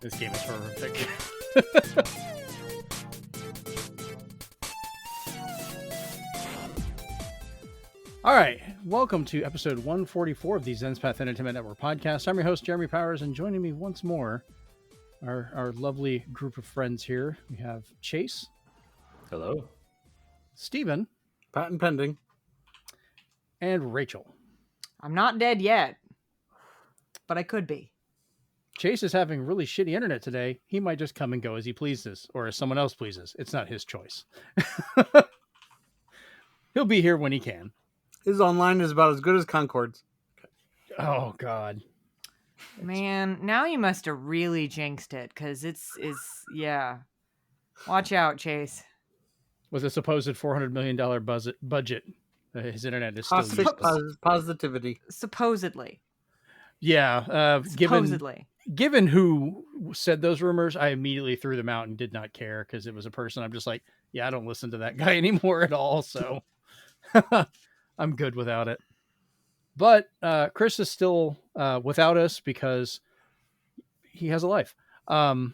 This game is horrific. All right, welcome to episode 144 of the Zenspath Entertainment Network Podcast. I'm your host, Jeremy Powers, and joining me once more, our lovely group of friends here. We have Chase. Hello. Steven. Patent pending. And Rachel. I'm not dead yet, but I could be. Chase is having really shitty internet today. He might just come and go as he pleases, or as someone else pleases. It's not his choice. He'll be here when he can. His online is about as good as Concord's. Oh, God. Man, now you must have really jinxed it, because yeah. Watch out, Chase. With a supposed $400 million budget, his internet is still useless. Positivity. Supposedly. Yeah. Supposedly. Given who said those rumors, I immediately threw them out and did not care because it was a person. I'm just like, yeah, I don't listen to that guy anymore at all. So I'm good without it. But Chris is still without us because he has a life. The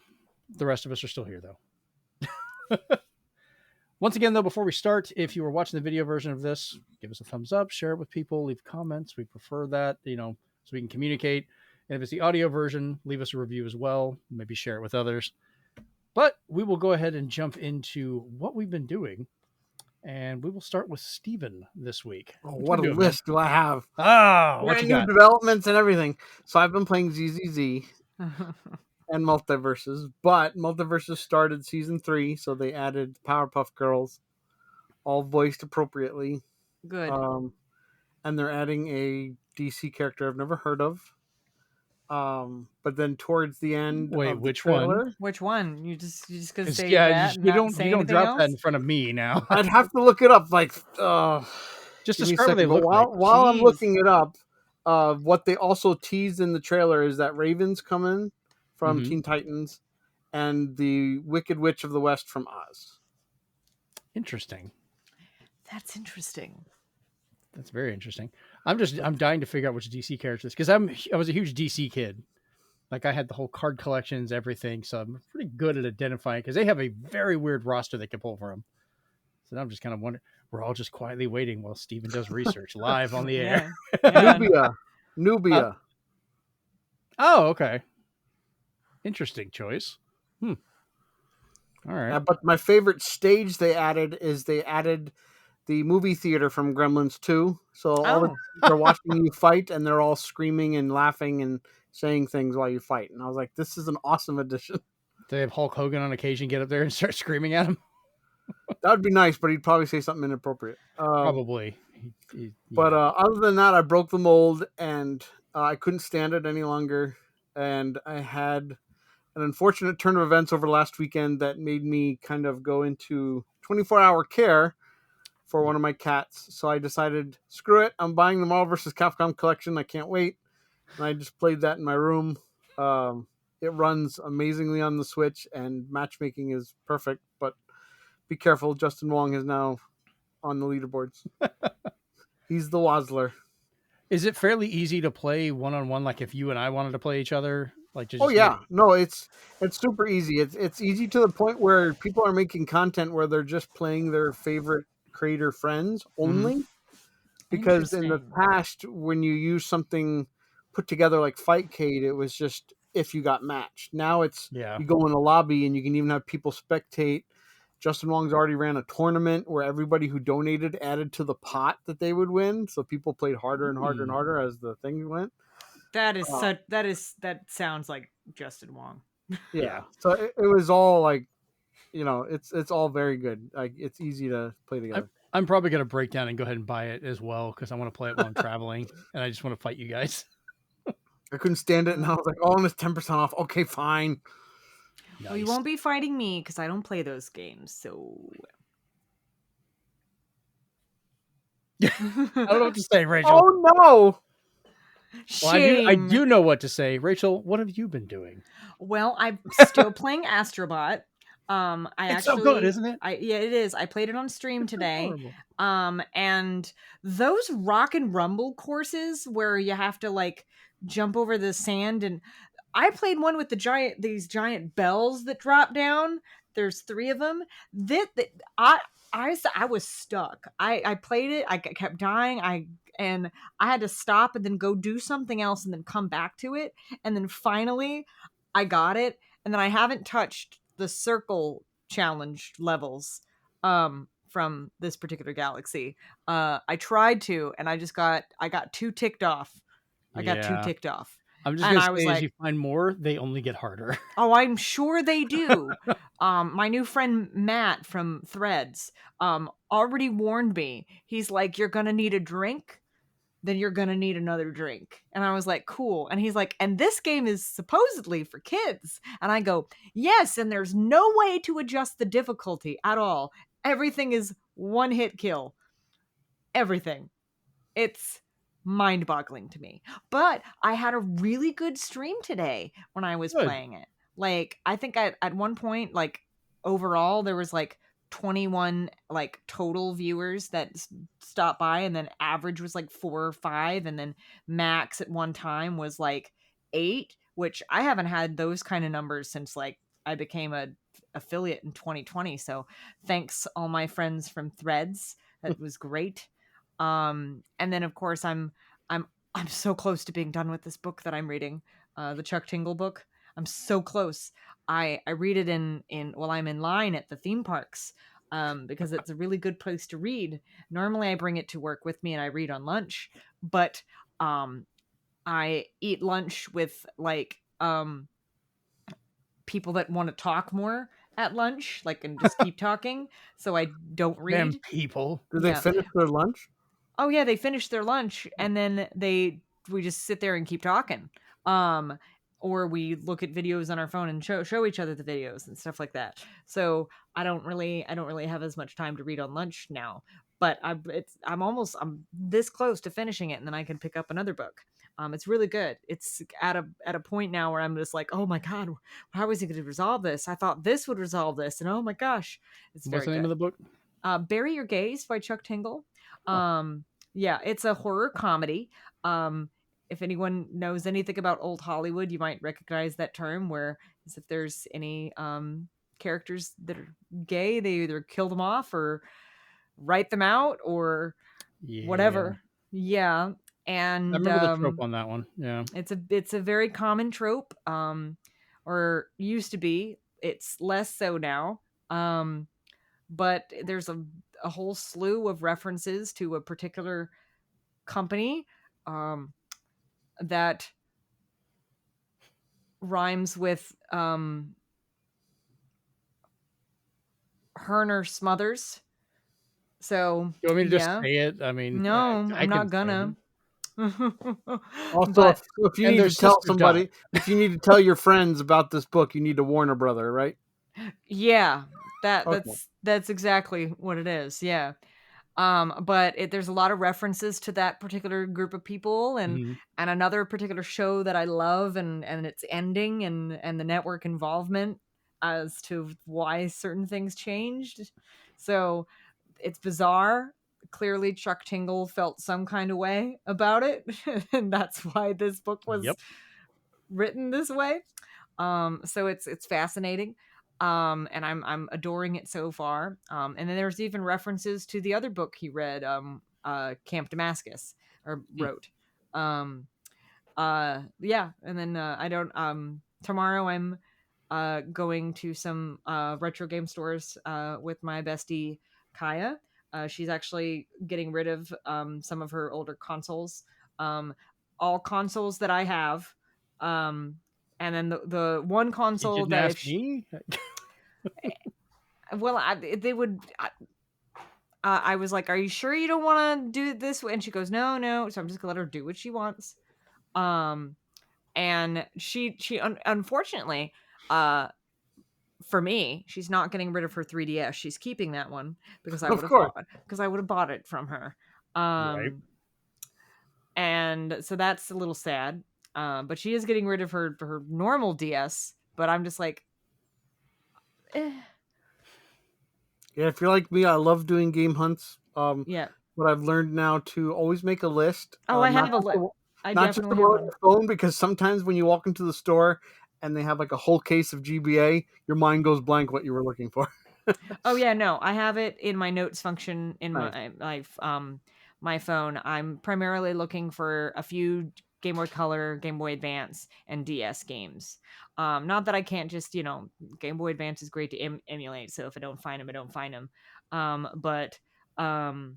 rest of us are still here, though. Once again, though, before we start, if you are watching the video version of this, give us a thumbs up, share it with people, leave comments. We prefer that, so we can communicate. And if it's the audio version, leave us a review as well. Maybe share it with others. But we will go ahead and jump into what we've been doing. And we will start with Steven this week. Oh, what a list do I have? What you got? Developments and everything. So I've been playing ZZZ and Multiverses. But Multiverses started season 3, so they added Powerpuff Girls, all voiced appropriately. Good. And they're adding a DC character I've never heard of. But then towards the end, wait, which one? Which one? You just gonna say that? You don't drop else? that in front of me now. I'd have to look it up. Just give me describe what they look while, like. While I'm looking it up, what they also teased in the trailer is that Raven's coming from Teen Titans, and the Wicked Witch of the West from Oz. Interesting. That's interesting. That's very interesting. I'm dying to figure out which DC characters, because I was a huge DC kid. Like, I had the whole card collections, everything, so I'm pretty good at identifying, because they have a very weird roster they can pull from. So I'm just kind of wondering. We're all just quietly waiting while Steven does research live on the air. Yeah. Nubia. Oh, okay. Interesting choice. All right. But my favorite stage they added the movie theater from Gremlins 2. So they're watching you fight, and they're all screaming and laughing and saying things while you fight. And I was like, this is an awesome addition. Do they have Hulk Hogan on occasion get up there and start screaming at him? That would be nice, but he'd probably say something inappropriate. Probably. Yeah. But other than that, I broke the mold, and I couldn't stand it any longer. And I had an unfortunate turn of events over last weekend that made me kind of go into 24-hour care for one of my cats. So I decided, screw it, I'm buying the Marvel vs. Capcom collection. I can't wait. And I just played that in my room. It runs amazingly on the Switch, and matchmaking is perfect. But be careful, Justin Wong is now on the leaderboards. He's the Wazzler. Is it fairly easy to play one-on-one, like if you and I wanted to play each other? No, it's super easy. It's easy to the point where people are making content where they're just playing their favorite creator friends only. Because in the past, when you use something put together like Fightcade, it was just if you got matched. Now it's you go in a lobby and you can even have people spectate. Justin Wong's already ran a tournament where everybody who donated added to the pot that they would win. So people played harder and harder and harder as the thing went. That sounds like Justin Wong. Yeah. So it was all like, it's all very good. Like, it's easy to play together. I'm probably going to break down and go ahead and buy it as well, because I want to play it while I'm traveling, and I just want to fight you guys. I couldn't stand it, and I was like, and it's 10% off. Okay, fine. Nice. Well, you won't be fighting me because I don't play those games, so... I don't know what to say, Rachel. Oh, no! Well, I do know what to say. Rachel, what have you been doing? Well, I'm still playing Astrobot. It's so good, isn't it? Yeah, it is. I played it on stream today. And those rock and rumble courses where you have to like jump over the sand, and I played one with these giant bells that drop down. There's 3 of them. I was stuck. I played it. I kept dying. And I had to stop and then go do something else and then come back to it. And then finally I got it. And then I haven't touched the circle challenge levels from this particular galaxy. I tried to, and I got too ticked off. I got too ticked off. I'm just And gonna I was say, as like, you find more, they only get harder. oh, I'm sure they do. My new friend Matt from Threads already warned me. He's like, you're gonna need a drink, then you're gonna need another drink. And I was like, cool. And he's like, and this game is supposedly for kids. And I go, yes, and there's no way to adjust the difficulty at all. Everything is one hit kill. Everything. It's mind-boggling to me. But I had a really good stream today when I was playing it. Like, I think at one point, like, overall there was like 21 like total viewers that stopped by, and then average was like 4 or 5, and then max at one time was like 8, which I haven't had those kind of numbers since like I became a affiliate in 2020. So thanks all my friends from Threads. That was great. And then of course I'm so close to being done with this book that I'm reading, the Chuck Tingle book. I'm so close. I read it in while I'm in line at the theme parks, because it's a really good place to read. Normally I bring it to work with me and I read on lunch, but I eat lunch with like people that want to talk more at lunch, like, and just keep talking, so I don't read. Damn people. Do they finish their lunch? Oh yeah, they finish their lunch and then we just sit there and keep talking. Or we look at videos on our phone and show each other the videos and stuff like that. So I don't really have as much time to read on lunch now. But I'm this close to finishing it, and then I can pick up another book. It's really good. It's at a point now where I'm just like, oh my god, how is he going to resolve this? I thought this would resolve this, and oh my gosh, it's very What's the name good. of the book? Bury Your Gaze by Chuck Tingle. Yeah, it's a horror comedy. If anyone knows anything about old Hollywood, you might recognize that term, where as if there's any characters that are gay, they either kill them off or write them out or whatever. Yeah. And I remember the trope on that one. Yeah. It's a very common trope, or used to be. It's less so now. But there's a whole slew of references to a particular company that rhymes with Herner Smothers. So you want me to just say it? I mean, no, I'm not gonna. Also, But, if you need to tell somebody, if you need to tell your friends about this book, you need to warn a brother, right? Yeah, that's exactly what it is. Yeah. But there's a lot of references to that particular group of people, and another particular show that I love, and its ending, and the network involvement as to why certain things changed. So it's bizarre. Clearly Chuck Tingle felt some kind of way about it, and that's why this book was written this way. So it's fascinating. And I'm adoring it so far. And then there's even references to the other book he read, Camp Damascus, or wrote. Yeah, and then tomorrow I'm going to some retro game stores with my bestie Kaya. She's actually getting rid of some of her older consoles, all consoles that I have. And then the one console that if she, well, I was like, "Are you sure you don't want to do it this way?" And she goes, "No." So I'm just gonna let her do what she wants. And she unfortunately, for me, she's not getting rid of her 3DS. She's keeping that one because I would have bought it from her. Right. And so that's a little sad. But she is getting rid of her normal DS. But I'm just like, Yeah, if you're like me, I love doing game hunts. yeah. What I've learned now to always make a list. Oh, I have a list. I Not just the definitely have one on one. your phone, because sometimes when you walk into the store and they have like a whole case of GBA, your mind goes blank what you were looking for. Oh yeah, no, I have it in my notes function in Nice. my phone. I'm primarily looking for a few Game Boy Color, Game Boy Advance, and DS games. Not that I can't just Game Boy Advance is great to emulate. So if I don't find them, I don't find them. But um,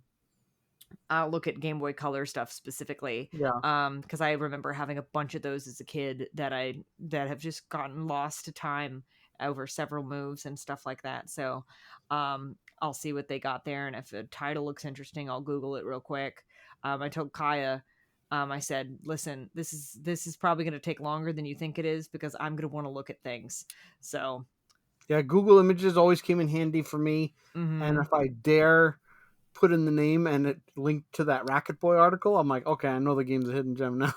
I'll look at Game Boy Color stuff specifically, Yeah. because I remember having a bunch of those as a kid that have just gotten lost to time over several moves and stuff like that. So, I'll see what they got there, and if the title looks interesting, I'll Google it real quick. I told Kaya, I said, "Listen, this is probably going to take longer than you think it is because I'm going to want to look at things." So, Yeah, Google Images always came in handy for me. And mhm. if I dare put in the name and it linked to that Racket Boy article, I'm like, okay, I know the game's a hidden gem now.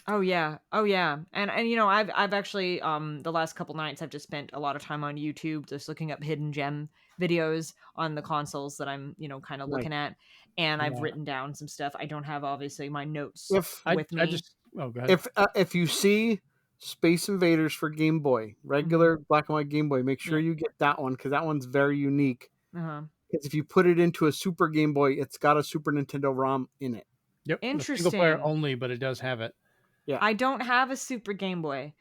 Oh yeah. Oh yeah. And I've actually the last couple nights I've just spent a lot of time on YouTube just looking up hidden gem videos on the consoles that I'm, kind of Like, looking at, and I've Yeah. written down some stuff. I don't have obviously my notes if with I me. just go ahead. if you see Space Invaders for Game Boy, regular black and white Game Boy, make sure Yeah. you get that one because that one's very unique. Uh-huh. Because if you put it into a Super Game Boy, it's got a Super Nintendo ROM in it. Yep, the single player Interesting. only, but it does have it. Yeah. I don't have a Super Game Boy.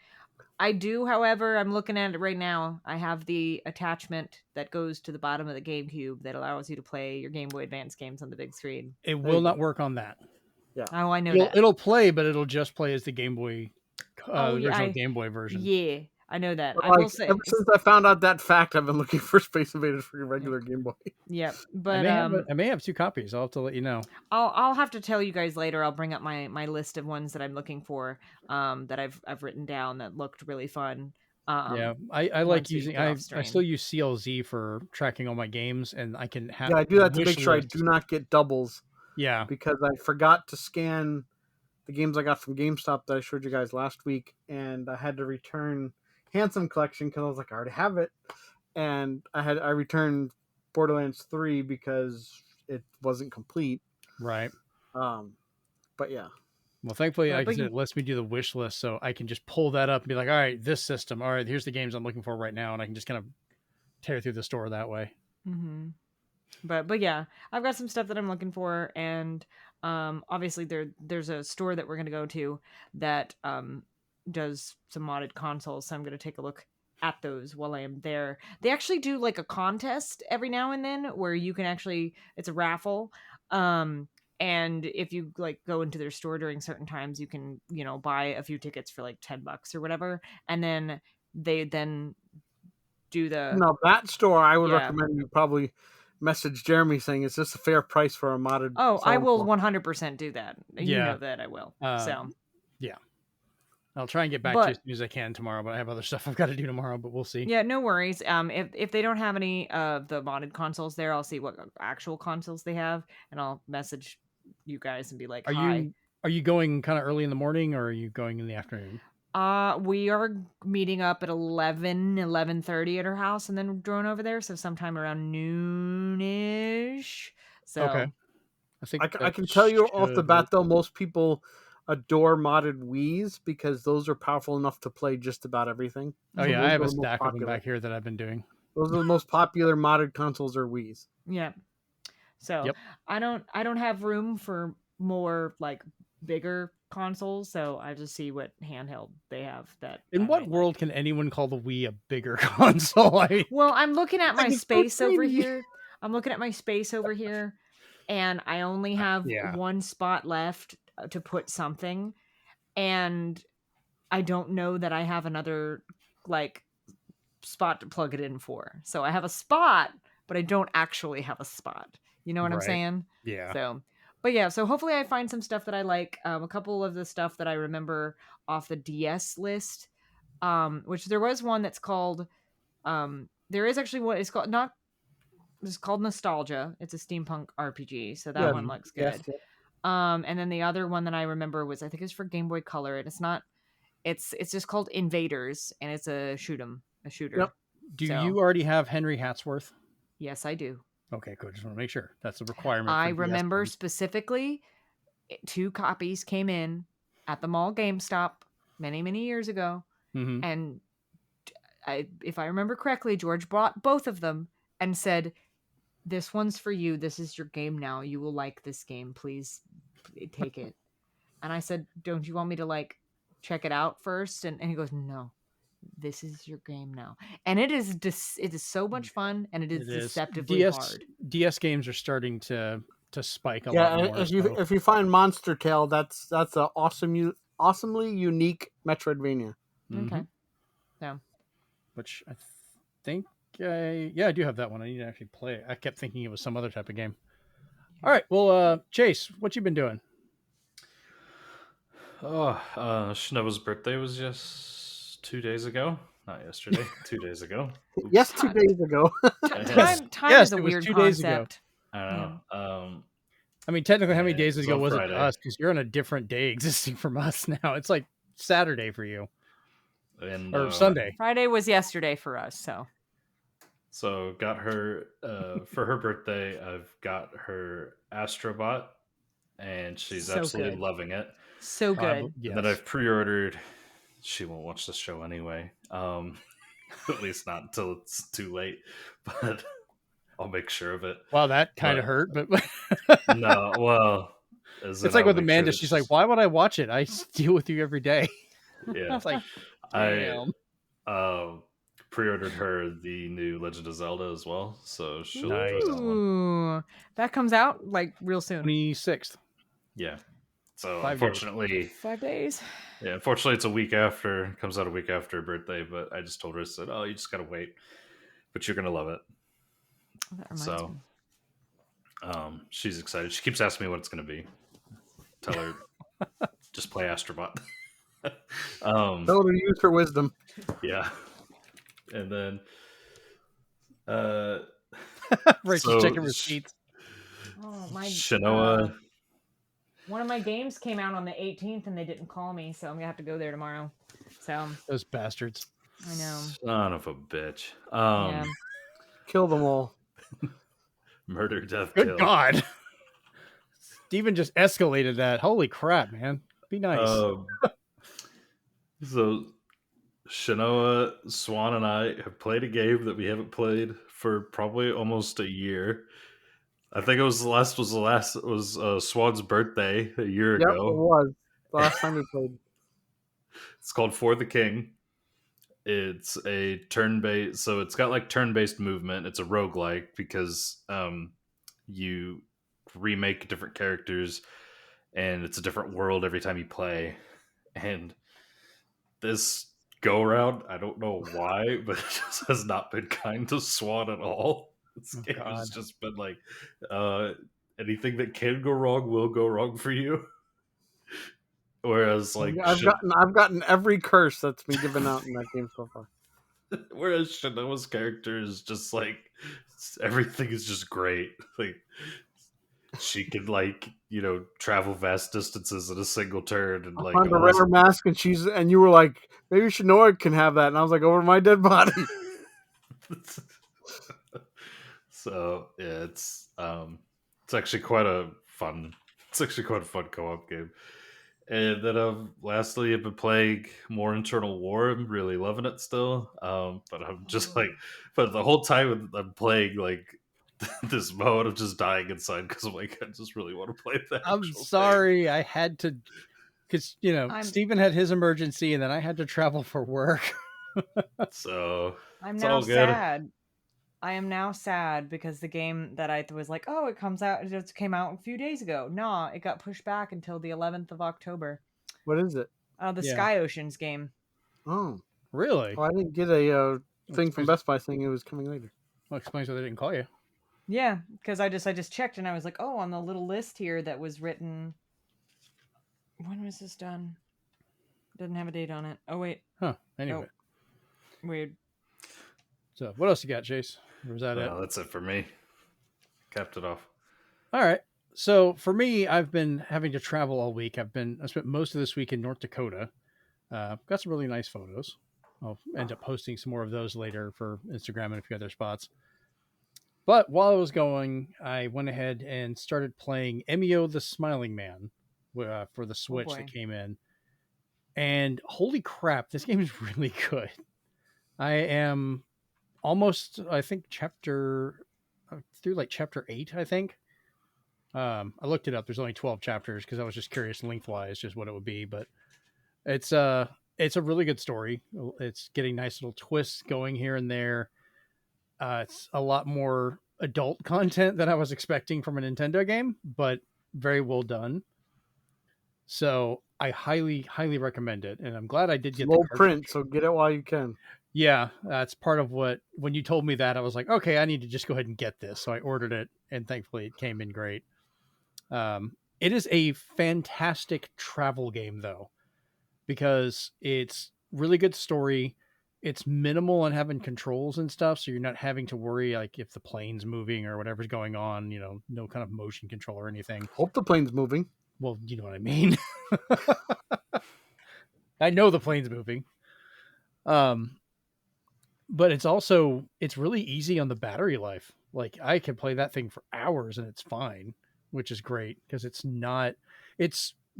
I do, however, I'm looking at it right now. I have the attachment that goes to the bottom of the GameCube that allows you to play your Game Boy Advance games on the big screen. It There will you not go. work on that. Yeah. Oh, I know that. It'll play, but it'll just play as the Game Boy, Oh, the yeah, original Game Boy version. Yeah, I know that. But I will like, say, ever since I found out that fact, I've been looking for Space Invaders for your regular Game Boy. yeah, I but may have 2 copies. I'll have to let you know. I'll have to tell you guys later. I'll bring up my list of ones that I'm looking for, that I've written down that looked really fun. Yeah, I like Once we using get off I stream. still use CLZ for tracking all my games, and I can have Yeah, I do that to wish make sure I list. do not get doubles Yeah, because I forgot to scan the games I got from GameStop that I showed you guys last week, and I had to return Handsome Collection because I was like, I already have it, and I returned Borderlands 3 because it wasn't complete. right. But yeah, Well, thankfully, like I But said, it lets me do the wish list, so I can just pull that up and be like, all right, this system. All right, here's the games I'm looking for right now, and I can just kind of tear through the store that way. mm-hmm. But yeah, I've got some stuff that I'm looking for, and obviously there's a store that we're gonna go to that does some modded consoles, so I'm gonna take a look at those while I am there. They actually do like a contest every now and then where you can actually, it's a raffle, and if you like go into their store during certain times, you can buy a few tickets for like $10 or whatever, and then they do the no, that store I would Yeah. recommend you probably message Jeremy saying it's just a fair price for a modded. Oh, I will console. 100% do that. You Yeah. know that I will. So, Yeah, I'll try and get back to you as soon as I can tomorrow, but I have other stuff I've got to do tomorrow, but we'll see. yeah, no worries. If they don't have any of the modded consoles there, I'll see what actual consoles they have, and I'll message you guys and be like, "Hi." Are you going kind of early in the morning, or are you going in the afternoon? We are meeting up at 11:30 at her house, and then drone over there. So sometime around noonish. So Okay. I think I can tell you off the bat though, most people adore modded Wii's because those are powerful enough to play just about everything. Oh So yeah, those I have are a the most stack of them popular. back here that I've been doing. Those are the most popular modded consoles are Wii's. yeah. So Yep. I don't have room for more like bigger consoles, so I just see what handheld they have that. In I what might world like. can anyone call the Wii a bigger console? Well, I'm looking at my Like, it's so space over tiny. here. I'm looking at my space over here, and I only have yeah. one spot left to put something, and I don't know that I have another like spot to plug it in for. So I have a spot, but I don't actually have a spot. You know what I'm Right. saying? Yeah. So, but yeah, so hopefully I find some stuff that I like. A couple of the stuff that I remember off the DS list, which there was one that's called, there is actually what it's called, not, it's called Nostalgia. It's a steampunk RPG, so that Yeah, one looks good. yes, yeah. And then the other one that I remember was, I think it's for Game Boy Color, and it's not, it's just called Invaders, and it's a shooter. Yep. Do So- you already have Henry Hatsworth? Yes, I do. Okay, good. Just want to make sure that's a requirement. I for DS remember games. specifically 2 copies came in at the mall GameStop many, many years ago. Mm-hmm. And if I remember correctly, George bought both of them and said, "This one's for you. This is your game now. You will like this game. Please take it." And I said, "Don't you want me to like check it out first?" And he goes, "No, this is your game now." And it is it is so much fun, and it is deceptively hard. DS games are starting to spike a Yeah, lot more. if you find Monster Tail, that's an awesomely unique Metroidvania. Okay. Yeah. Which I think I do have that one. I need to actually play it. I kept thinking it was some other type of game. All right. Well, Chase, what you been doing? Shinobu's birthday was just 2 days ago. Not yesterday. 2 days ago. Oops. Yes, 2 days ago. Time is a weird 2 days ago. concept. I know. I mean, technically, how many Yeah, days it's ago on was it Friday. to us? Because you're on a different day existing from us now. It's like Saturday for you. And Or Sunday. Friday was yesterday for us, So got her for her birthday. I've got her Astrobot, and she's So absolutely good. loving it. so good. Yes. And then I've pre-ordered. She won't watch the show anyway. At least not until it's too late. But I'll make sure of it. Wow, that kind of hurt, but No, well, it's like with Amanda. She's like, "Why would I watch it? I deal with you every day." I Yeah, was like, "Damn." I pre-ordered her the new Legend of Zelda as well, so she'll Nice. enjoy that one. Ooh, that comes out like real soon. 26th. Yeah. So 5 days. unfortunately, 5 days. yeah, unfortunately, it's a week after. It comes out a week after her birthday, but I just told her, I said, "Oh, you just gotta wait, but you're gonna love it." That reminds So, me. she's excited. She keeps asking me what it's gonna be. Tell her, just play Astrobot. Tell her to use her wisdom. Yeah, and then Rachel's checking receipts. Oh my! Shinoa. One of my games came out on the 18th, and they didn't call me, so I'm gonna have to go there tomorrow. So Those bastards. I know. Son of a bitch. Yeah. Kill them all. Murder, death, Good kill. God. Steven just escalated that. Holy crap, man. Be nice. So Shinoa, Swan, and I have played a game that we haven't played for probably almost a year. I think it was Swan's birthday a year Yep, ago. it was. The last time we played. It's called For the King. It's a turn-based, so it's got like turn-based movement. It's a roguelike because you remake different characters and it's a different world every time you play. And this go around, I don't know why, but it just has not been kind to Swan at all. This game has just been like, anything that can go wrong will go wrong for you. Whereas like I've gotten every curse that's been given out in that game so far. Whereas Shinoa's character is just like, everything is just great. Like she can like, travel vast distances in a single turn and like Found a rare mask, and you were like, maybe Shinoa can have that, and I was like, over my dead body. So yeah, it's actually quite a fun co-op game. And then lastly, I've been playing more Internal War. I'm really loving it still. But I'm just like, but the whole time I'm playing like this mode, I'm just dying inside because I'm like, I just really want to play that. I'm sorry, I had to, because Steven had his emergency, and then I had to travel for work. So I'm now sad. I am now sad because the game that I was like, oh, it just came out a few days ago. Nah, it got pushed back until the 11th of October. What is it? The Sky Oceans game. Oh, really? Oh, I didn't get a thing from Best Buy saying it was coming later. Well, explains why they didn't call you. Yeah, because I just checked and I was like, oh, on the little list here that was written. When was this done? Doesn't have a date on it. Oh wait. Huh. Anyway. Oh. Weird. So, what else you got, Chase? Or was that it? That's it for me. Capped it off. All right. So for me, I've been having to travel all week. I spent most of this week in North Dakota. Got some really nice photos. I'll end up posting some more of those later for Instagram and a few other spots. But while I was going, I went ahead and started playing Emio the Smiling Man for the Switch that came in. And holy crap, this game is really good. I am almost, I think, through like chapter 8, I think. I looked it up. There's only 12 chapters because I was just curious lengthwise, just what it would be. But it's a really good story. It's getting nice little twists going here and there. It's a lot more adult content than I was expecting from a Nintendo game, but very well done. So I highly, highly recommend it. And I'm glad I did get Low the cartridge. print, so get it while you can. Yeah, that's part of what, when you told me that, I was like, okay, I need to just go ahead and get this. So I ordered it, and thankfully it came in great. It is a fantastic travel game, though, because it's really good story. It's minimal on having controls and stuff, so you're not having to worry like if the plane's moving or whatever's going on, no kind of motion control or anything. Hope the plane's moving. Well, you know what I mean. I know the plane's moving. But it's really easy on the battery life. Like I can play that thing for hours and it's fine, which is great because it's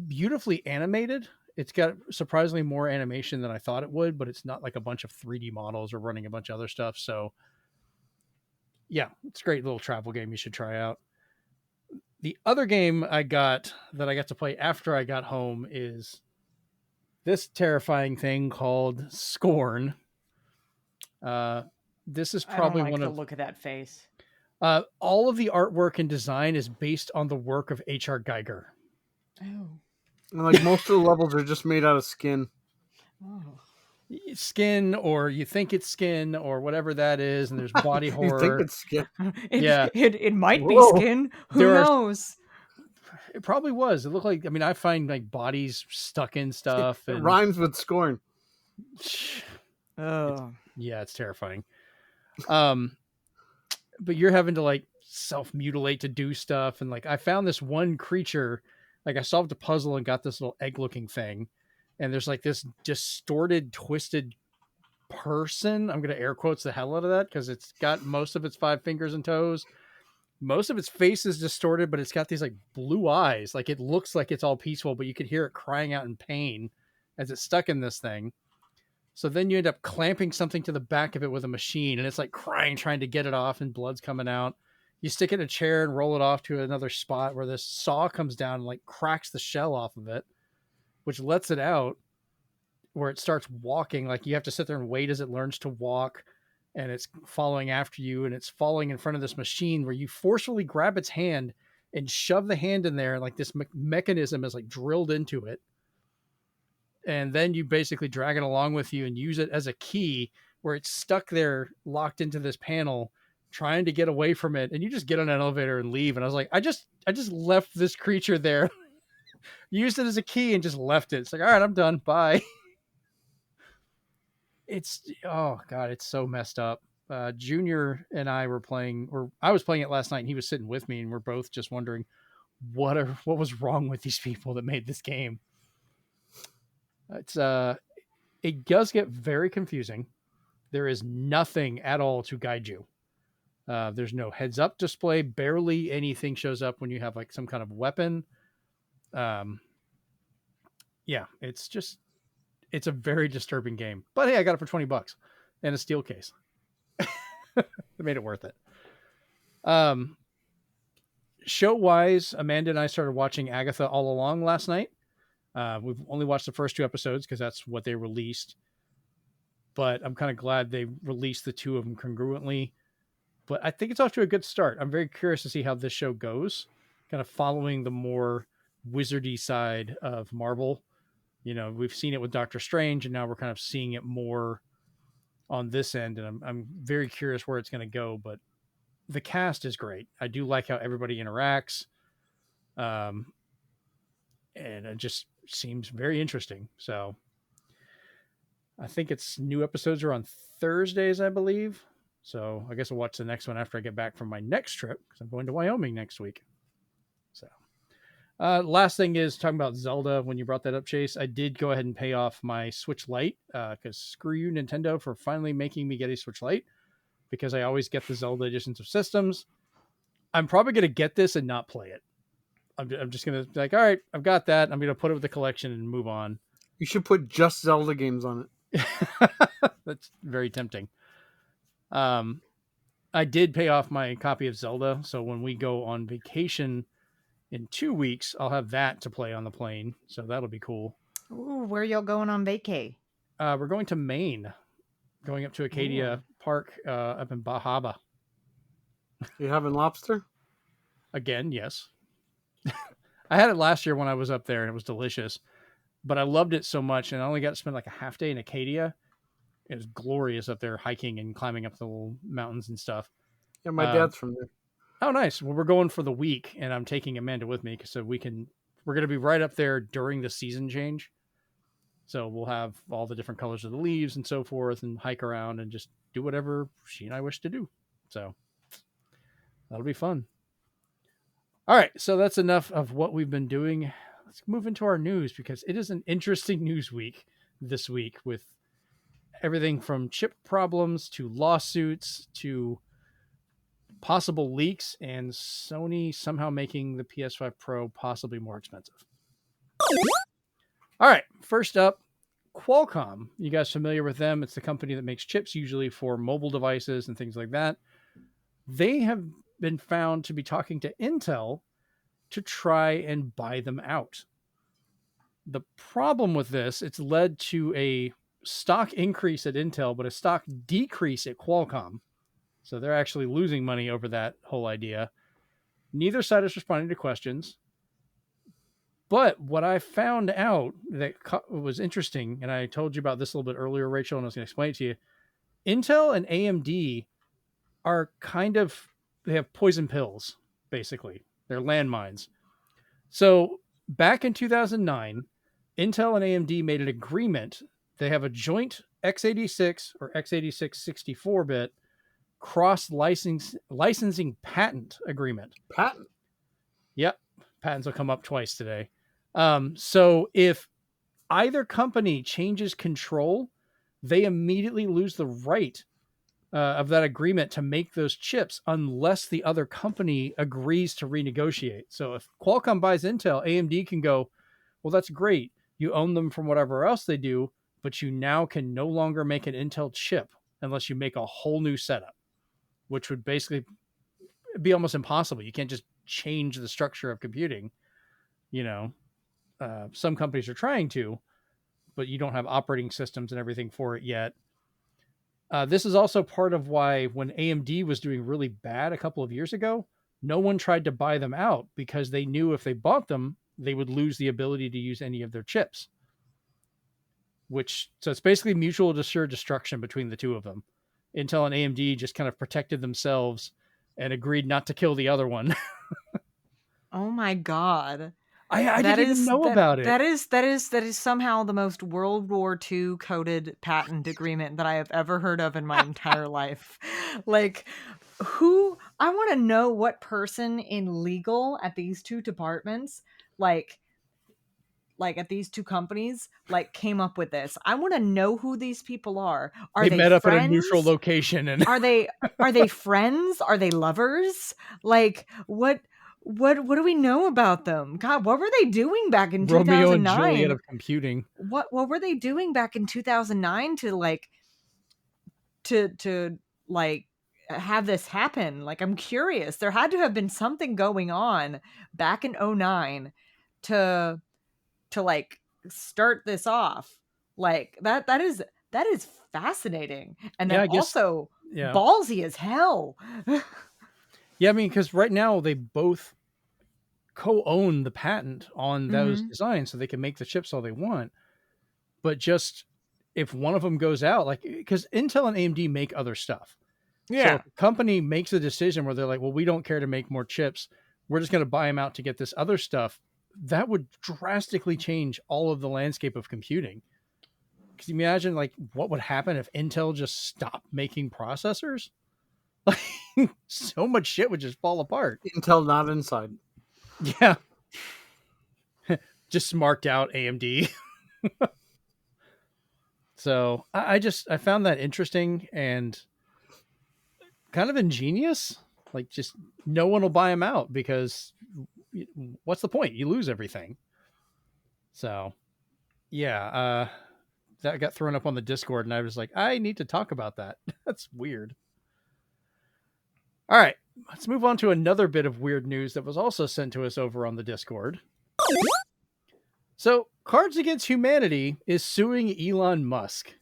beautifully animated. It's got surprisingly more animation than I thought it would, but it's not like a bunch of 3D models or running a bunch of other stuff. So yeah, it's a great little travel game you should try out. The other game I got to play after I got home is this terrifying thing called Scorn. This is probably one of look at that face. All of the artwork and design is based on the work of H.R. Geiger. Oh. And like most of the levels are just made out of skin. Oh. Skin, or you think it's skin, or whatever that is, and there's body horror. You think it's skin? Yeah. It might be skin. Who knows? It probably was. It looked like, I mean, I find like bodies stuck in stuff. It rhymes with scorn. Oh. Yeah, it's terrifying. But you're having to like self-mutilate to do stuff. And like, I found this one creature, like I solved a puzzle and got this little egg looking thing. And there's like this distorted, twisted person. I'm going to air quotes the hell out of that because it's got most of its 5 fingers and toes. Most of its face is distorted, but it's got these like blue eyes. Like it looks like it's all peaceful, but you could hear it crying out in pain as it's stuck in this thing. So then you end up clamping something to the back of it with a machine, and it's like crying, trying to get it off, and blood's coming out. You stick it in a chair and roll it off to another spot where this saw comes down and like cracks the shell off of it, which lets it out, where it starts walking. Like you have to sit there and wait as it learns to walk, and it's following after you, and it's falling in front of this machine where you forcefully grab its hand and shove the hand in there, and like this mechanism is like drilled into it. And then you basically drag it along with you and use it as a key where it's stuck there, locked into this panel, trying to get away from it. And you just get on an elevator and leave. And I was like, I just left this creature there, used it as a key and just left it. It's like, all right, I'm done. Bye. Oh God, it's so messed up. Junior and I were playing, or I was playing it last night and he was sitting with me and we're both just wondering what was wrong with these people that made this game. It does get very confusing. There is nothing at all to guide you. There's no heads up display. Barely anything shows up when you have like some kind of weapon. Yeah, it's a very disturbing game, but hey, I got it for $20 and a steel case. It made it worth it. Show wise, Amanda and I started watching Agatha All Along last night. We've only watched the first 2 episodes because that's what they released. But I'm kind of glad they released the 2 of them congruently. But I think it's off to a good start. I'm very curious to see how this show goes. Kind of following the more wizardy side of Marvel. You know, we've seen it with Doctor Strange, and now we're kind of seeing it more on this end. And I'm very curious where it's going to go. But the cast is great. I do like how everybody interacts. And it just seems very interesting. So I think its new episodes are on Thursdays, I believe. So I guess I'll watch the next one after I get back from my next trip because I'm going to Wyoming next week. So last thing is talking about Zelda. When you brought that up, Chase, I did go ahead and pay off my Switch Lite because screw you, Nintendo, for finally making me get a Switch Lite because I always get the Zelda editions of systems. I'm probably going to get this and not play it. I'm just going to be like, all right, I've got that. I'm going to put it with the collection and move on. You should put just Zelda games on it. That's very tempting. I did pay off my copy of Zelda, so when we go on vacation in 2 weeks, I'll have that to play on the plane. So that'll be cool. Ooh, where y'all going on vacay? We're going to Maine, going up to Acadia Park up in Bahaba. You having lobster? Again, yes. I had it last year when I was up there, and it was delicious. But I loved it so much, and I only got to spend like a half day in Acadia. It was glorious up there, hiking and climbing up the little mountains and stuff. Yeah, my dad's from there. Oh, nice. Well, we're going for the week, and I'm taking Amanda with me so we're going to be right up there during the season change. So we'll have all the different colors of the leaves and so forth, and hike around and just do whatever she and I wish to do. So that'll be fun. All right. So that's enough of what we've been doing. Let's move into our news, because it is an interesting news week this week, with everything from chip problems to lawsuits to possible leaks, and Sony somehow making the PS5 Pro possibly more expensive. All right, first up, Qualcomm. You guys familiar with them? It's the company that makes chips usually for mobile devices and things like that. They have been found to be talking to Intel to try and buy them out. The problem with this, it's led to a stock increase at Intel, but a stock decrease at Qualcomm. So they're actually losing money over that whole idea. Neither side is responding to questions. But what I found out that was interesting, and I told you about this a little bit earlier, Rachel, and I was going to explain it to you. Intel and AMD are they have poison pills, basically. They're landmines. So back in 2009, Intel and AMD made an agreement. They have a joint x86 or x86 64-bit cross-licensing patent agreement. Patent? Yep. Patents will come up twice today. So if either company changes control, they immediately lose the right of that agreement to make those chips unless the other company agrees to renegotiate. So if Qualcomm buys Intel, AMD can go, well, that's great. You own them from whatever else they do, but you now can no longer make an Intel chip unless you make a whole new setup, which would basically be almost impossible. You can't just change the structure of computing. Some companies are trying to, but you don't have operating systems and everything for it yet. This is also part of why when AMD was doing really bad a couple of years ago, no one tried to buy them out, because they knew if they bought them, they would lose the ability to use any of their chips. So it's basically mutual assured destruction between the two of them. Intel and AMD just kind of protected themselves and agreed not to kill the other one. Oh my God. I didn't even know about it. That is somehow the most World War II coded patent agreement that I have ever heard of in my entire life. Like, I want to know what person in legal at these two departments, like at these two companies, came up with this. I want to know who these people are. Are they met up friends? at a neutral location, and are they friends? Are they lovers? What do we know about them? God, what were they doing back in 2009? Romeo and Juliet of computing. What were they doing back in 2009 to have this happen? I'm curious. There had to have been something going on back in 2009 to start this off. That is fascinating. And then also ballsy as hell. Yeah, I mean, because right now they both co-own the patent on those designs, so they can make the chips all they want. But just if one of them goes out, because Intel and AMD make other stuff. Yeah. So if a company makes a decision where they're like, well, we don't care to make more chips, we're just going to buy them out to get this other stuff, that would drastically change all of the landscape of computing. Because you imagine what would happen if Intel just stopped making processors? So much shit would just fall apart. Intel not inside. Yeah. Just marked out AMD. So I found that interesting and kind of ingenious. Just no one will buy them out, because what's the point? You lose everything. So Yeah, that got thrown up on the Discord, and I was like, I need to talk about that. That's weird. All right, let's move on to another bit of weird news that was also sent to us over on the Discord. So, Cards Against Humanity is suing Elon Musk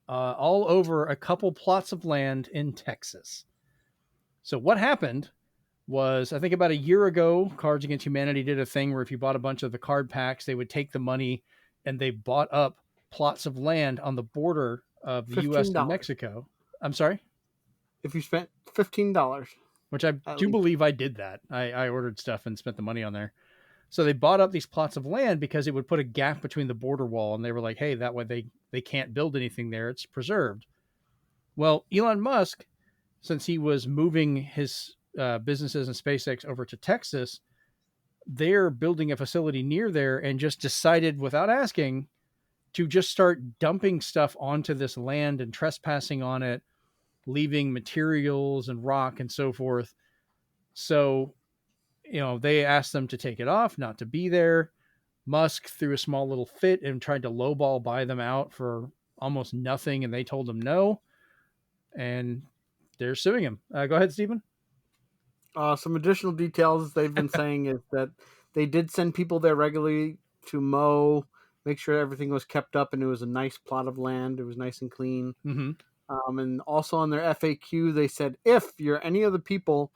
all over a couple plots of land in Texas. So, what happened was, I think about a year ago, Cards Against Humanity did a thing where if you bought a bunch of the card packs, they would take the money and they bought up plots of land on the border of the U.S. and $15. Mexico. I'm sorry? If you spent $15, Which I at do least. believe I did that. I ordered stuff and spent the money on there. So they bought up these plots of land because it would put a gap between the border wall. And they were like, hey, that way they can't build anything there. It's preserved. Well, Elon Musk, since he was moving his businesses and SpaceX over to Texas, they're building a facility near there and just decided without asking to just start dumping stuff onto this land and trespassing on it, leaving materials and rock and so forth. So, they asked them to take it off, not to be there. Musk threw a small little fit and tried to lowball buy them out for almost nothing, and they told him no. And they're suing him. Go ahead, Stephen. Some additional details they've been saying is that they did send people there regularly to mow, make sure everything was kept up, and it was a nice plot of land. It was nice and clean. Mm-hmm. And also on their FAQ, they said, if you're any of the people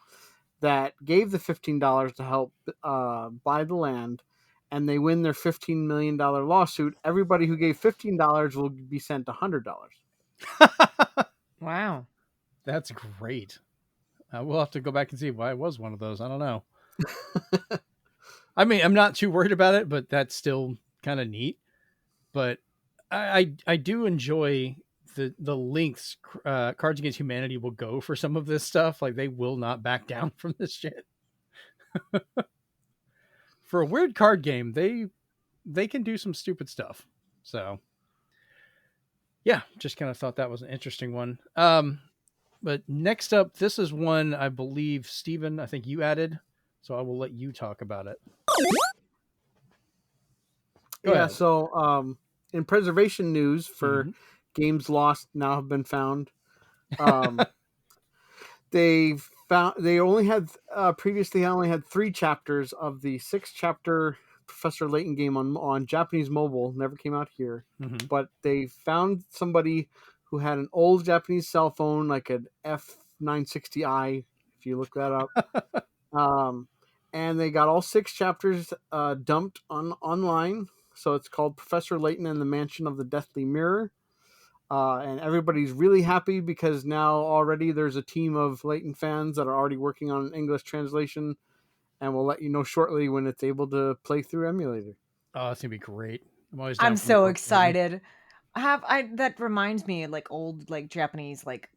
that gave the $15 to help buy the land and they win their $15 million lawsuit, everybody who gave $15 will be sent $100. Wow. That's great. We'll have to go back and see why it was one of those. I don't know. I mean, I'm not too worried about it, but that's still kind of neat. But I do enjoy the lengths Cards Against Humanity will go for some of this stuff. Like, they will not back down from this shit. For a weird card game, they can do some stupid stuff. So yeah, just kind of thought that was an interesting one. But next up, this is one I believe, Steven, I think you added, so I will let you talk about it. Go ahead. So in preservation news for games lost now have been found. They only had previously only had 3 chapters of the 6-chapter Professor Layton game on Japanese mobile. Never came out here, but they found somebody who had an old Japanese cell phone, like an F960i, if you look that up. And they got all 6 chapters dumped online. So it's called Professor Layton and the Mansion of the Deathly Mirror. And everybody's really happy because now already there's a team of Layton fans that are already working on an English translation. And we'll let you know shortly when it's able to play through emulator. Oh, it's going to be great. I'm so excited. That reminds me of like old like Japanese like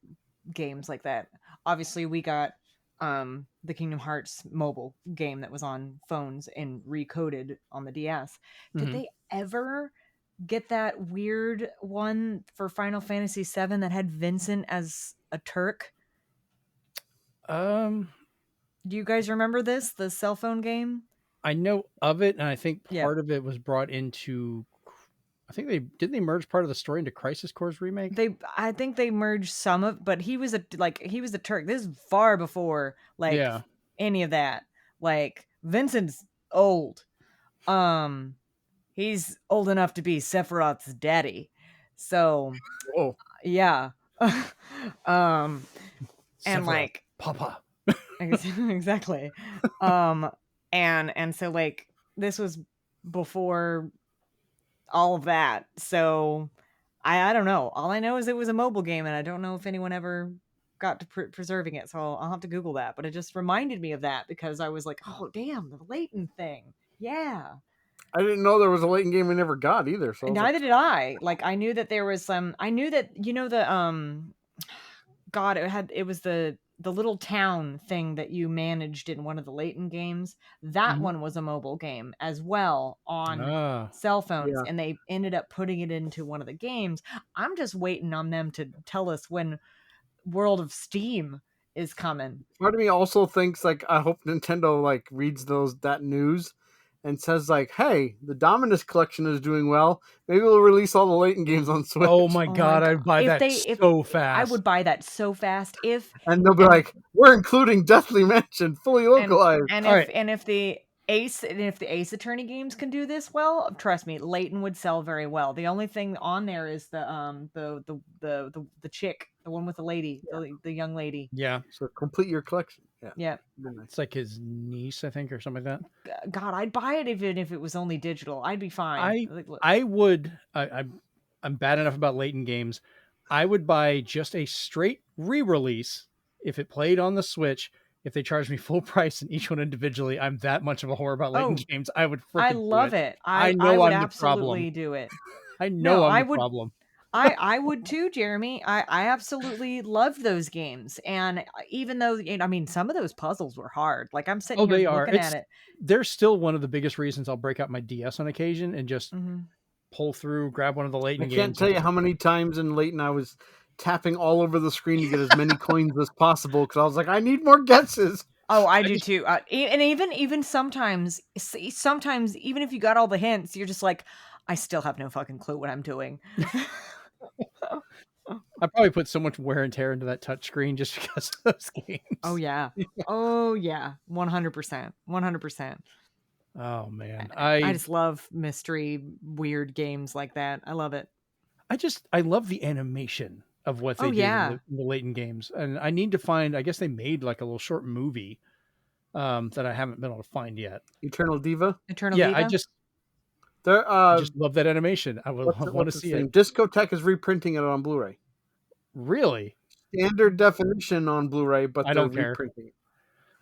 games like that. Obviously we got the Kingdom Hearts mobile game that was on phones and recoded on the DS. Did they ever get that weird one for Final Fantasy VII that had Vincent as a Turk? Do you guys remember this, the cell phone game? I know of it, and I think part of it was brought into, I think they merge part of the story into Crisis Core's remake. I think they merged some of, but he was a Turk. This is far before any of that. Like, Vincent's old. He's old enough to be Sephiroth's daddy. So, yeah. And Sephiroth, like Papa. Exactly. And so like this was before all of that. So I don't know. All I know is it was a mobile game, and I don't know if anyone ever got to preserving it. So I'll have to Google that. But it just reminded me of that because I was like, oh damn, the Layton thing. Yeah. I didn't know there was a Layton game we never got either. So neither did I. Like, I knew that there was some. I knew that God, it was the little town thing that you managed in one of the Layton games. That one was a mobile game as well on cell phones, and they ended up putting it into one of the games. I'm just waiting on them to tell us when World of Steam is coming. Part of me also thinks, like, I hope Nintendo like reads that news and says like, "Hey, the Dominus collection is doing well. Maybe we'll release all the Layton games on Switch." Oh my god, I'd buy If that so fast. I would buy that so fast. And they'll be like, "We're including Deathly Mansion fully localized." And All if right. and if the Ace Attorney games can do this well, trust me, Layton would sell very well. The only thing on there is the chick, the one with the lady, the young lady. Yeah. So complete your collection. Yeah. It's like his niece, I think, or something like that. God, I'd buy it even if it was only digital. I'd be fine. I would. I'm bad enough about Layton games. I would buy just a straight re-release if it played on the Switch. If they charged me full price and each one individually, I'm that much of a whore about Layton games. I would freaking I love it. I know would I'm the absolutely problem. do it. I know I'm I the would, problem. I would too, Jeremy. I absolutely loved those games. And even though, I mean, some of those puzzles were hard. Like I'm sitting here looking at it. They're still one of the biggest reasons I'll break out my DS on occasion and just Mm-hmm. pull through, grab one of the Layton games. I can't tell you how many times in Layton I was tapping all over the screen to get as many coins as possible because I was like, I need more guesses. Oh, I do too. And even sometimes, even if you got all the hints, you're just like, I still have no fucking clue what I'm doing. I probably put so much wear and tear into that touch screen just because of those games. Oh yeah. Oh yeah. 100%. 100%. Oh man. I just love mystery, weird games like that. I love it. I love the animation of what they do in the Layton games. And I need to find, I guess they made like a little short movie that I haven't been able to find yet. Eternal Diva? Diva? I just love that animation. I want to see it. Discotech is reprinting it on Blu-ray. Really? Standard definition on Bluray, but I don't care. reprinting it.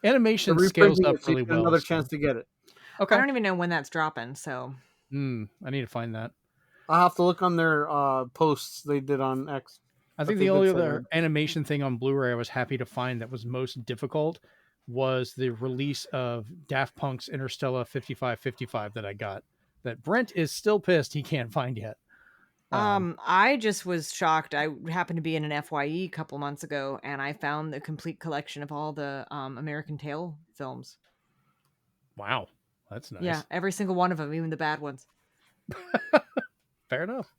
Animation scales up really well. Another chance to get it. Okay. I don't even know when that's dropping, so. I need to find that. I'll have to look on their posts they did on X. I think the only other animation thing on Blu-ray I was happy to find that was most difficult was the release of Daft Punk's Interstellar 5555 that I got. That Brent is still pissed he can't find yet. I just was shocked. I happened to be in an FYE a couple months ago, and I found the complete collection of all the American Tail films. Wow, that's nice. Yeah, every single one of them, even the bad ones. Fair enough.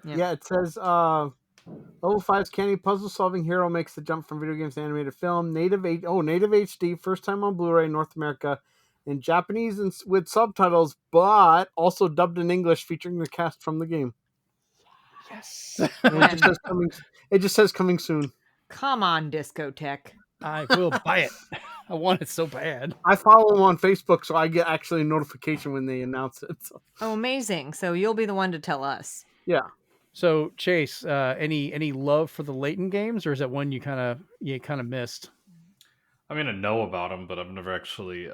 Yeah, it says Level 5's canny puzzle-solving hero makes the jump from video games to animated film. Native HD, first time on Blu-ray in North America, in Japanese and with subtitles, but also dubbed in English, featuring the cast from the game. Yes. It just says coming soon. Come on, Discotech. I will buy it. I want it so bad. I follow them on Facebook, so I get actually a notification when they announce it. So. Oh, amazing! So you'll be the one to tell us. Yeah. So Chase, any love for the Layton games, or is that one you kind of missed? I mean, I know about them, but I've never actually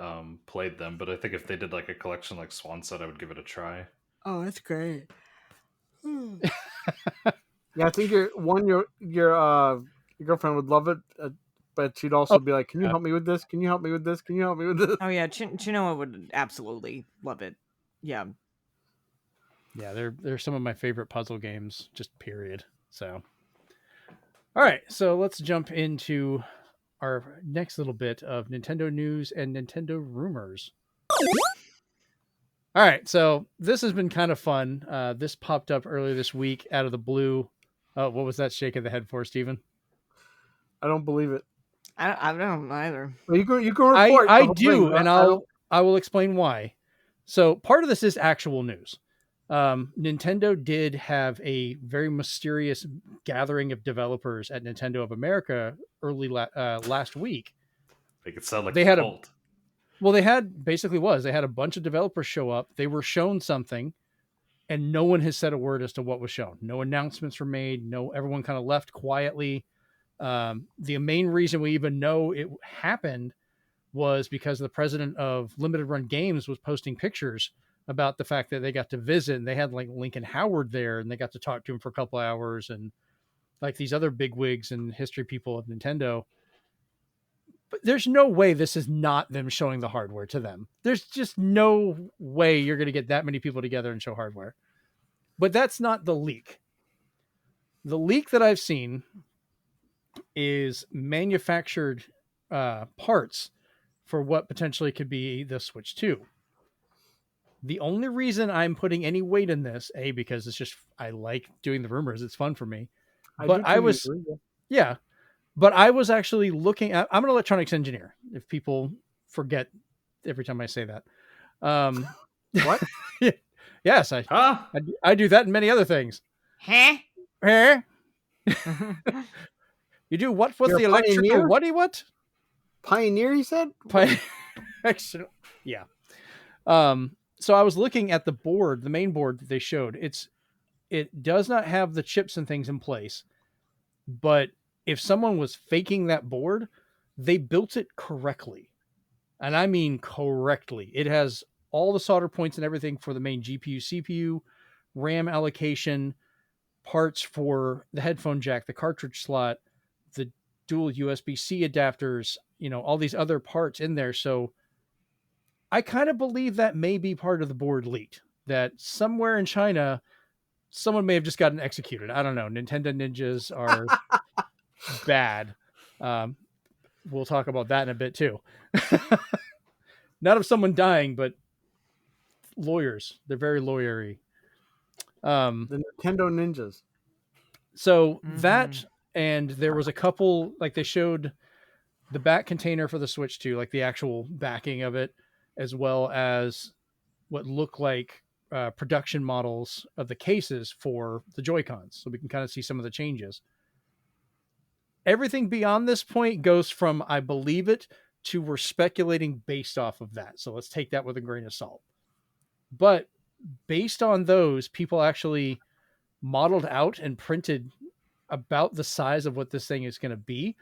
played them. But I think if they did like a collection like Swan said, I would give it a try. Oh, that's great. Yeah, I think your girlfriend would love it, but she'd also be like, "Can you help me with this? Can you help me with this? Can you help me with this?" Oh yeah, Chinoa would absolutely love it. Yeah. Yeah, they're some of my favorite puzzle games, just period. So, all right, so let's jump into our next little bit of Nintendo news and Nintendo rumors. All right, so this has been kind of fun. This popped up earlier this week out of the blue. Oh, what was that shake of the head for, Steven? I don't believe it. I don't either. Well, you can report. I do, and I will explain why. So part of this is actual news. Nintendo did have a very mysterious gathering of developers at Nintendo of America early last week. Make it sound like they had a cult. They had a bunch of developers show up. They were shown something, and no one has said a word as to what was shown. No announcements were made. Everyone kind of left quietly. The main reason we even know it happened was because the president of Limited Run Games was posting pictures about the fact that they got to visit, and they had like Lincoln Howard there, and they got to talk to him for a couple hours, and like these other bigwigs and history people of Nintendo. But there's no way this is not them showing the hardware to them. There's just no way you're going to get that many people together and show hardware. But that's not the leak. The leak that I've seen is manufactured parts for what potentially could be the Switch 2. The only reason I'm putting any weight in this, because it's just I like doing the rumors. It's fun for me. But I was yeah, but I was actually looking at. I'm an electronics engineer. If people forget every time I say that. What? Yes, I do that and many other things. Huh? Eh? You do what with You're the a electrical pioneer? what? Pioneer, he said? Excellent. Yeah. So I was looking at the board, the main board that they showed. It does not have the chips and things in place, but if someone was faking that board, they built it correctly. And I mean correctly. It has all the solder points and everything for the main GPU, CPU, RAM allocation, parts for the headphone jack, the cartridge slot, the dual USB-C adapters, all these other parts in there. So I kind of believe that may be part of the board leak, that somewhere in China, someone may have just gotten executed. I don't know. Nintendo ninjas are bad. We'll talk about that in a bit too. Not of someone dying, but lawyers. They're very lawyery. The Nintendo ninjas. So that, and there was a couple, like they showed the back container for the Switch 2, like the actual backing of it, as well as what look like production models of the cases for the Joy-Cons. So we can kind of see some of the changes. Everything beyond this point goes from I believe it to we're speculating based off of that. So let's take that with a grain of salt. But based on those, people actually modeled out and printed about the size of what this thing is going to be.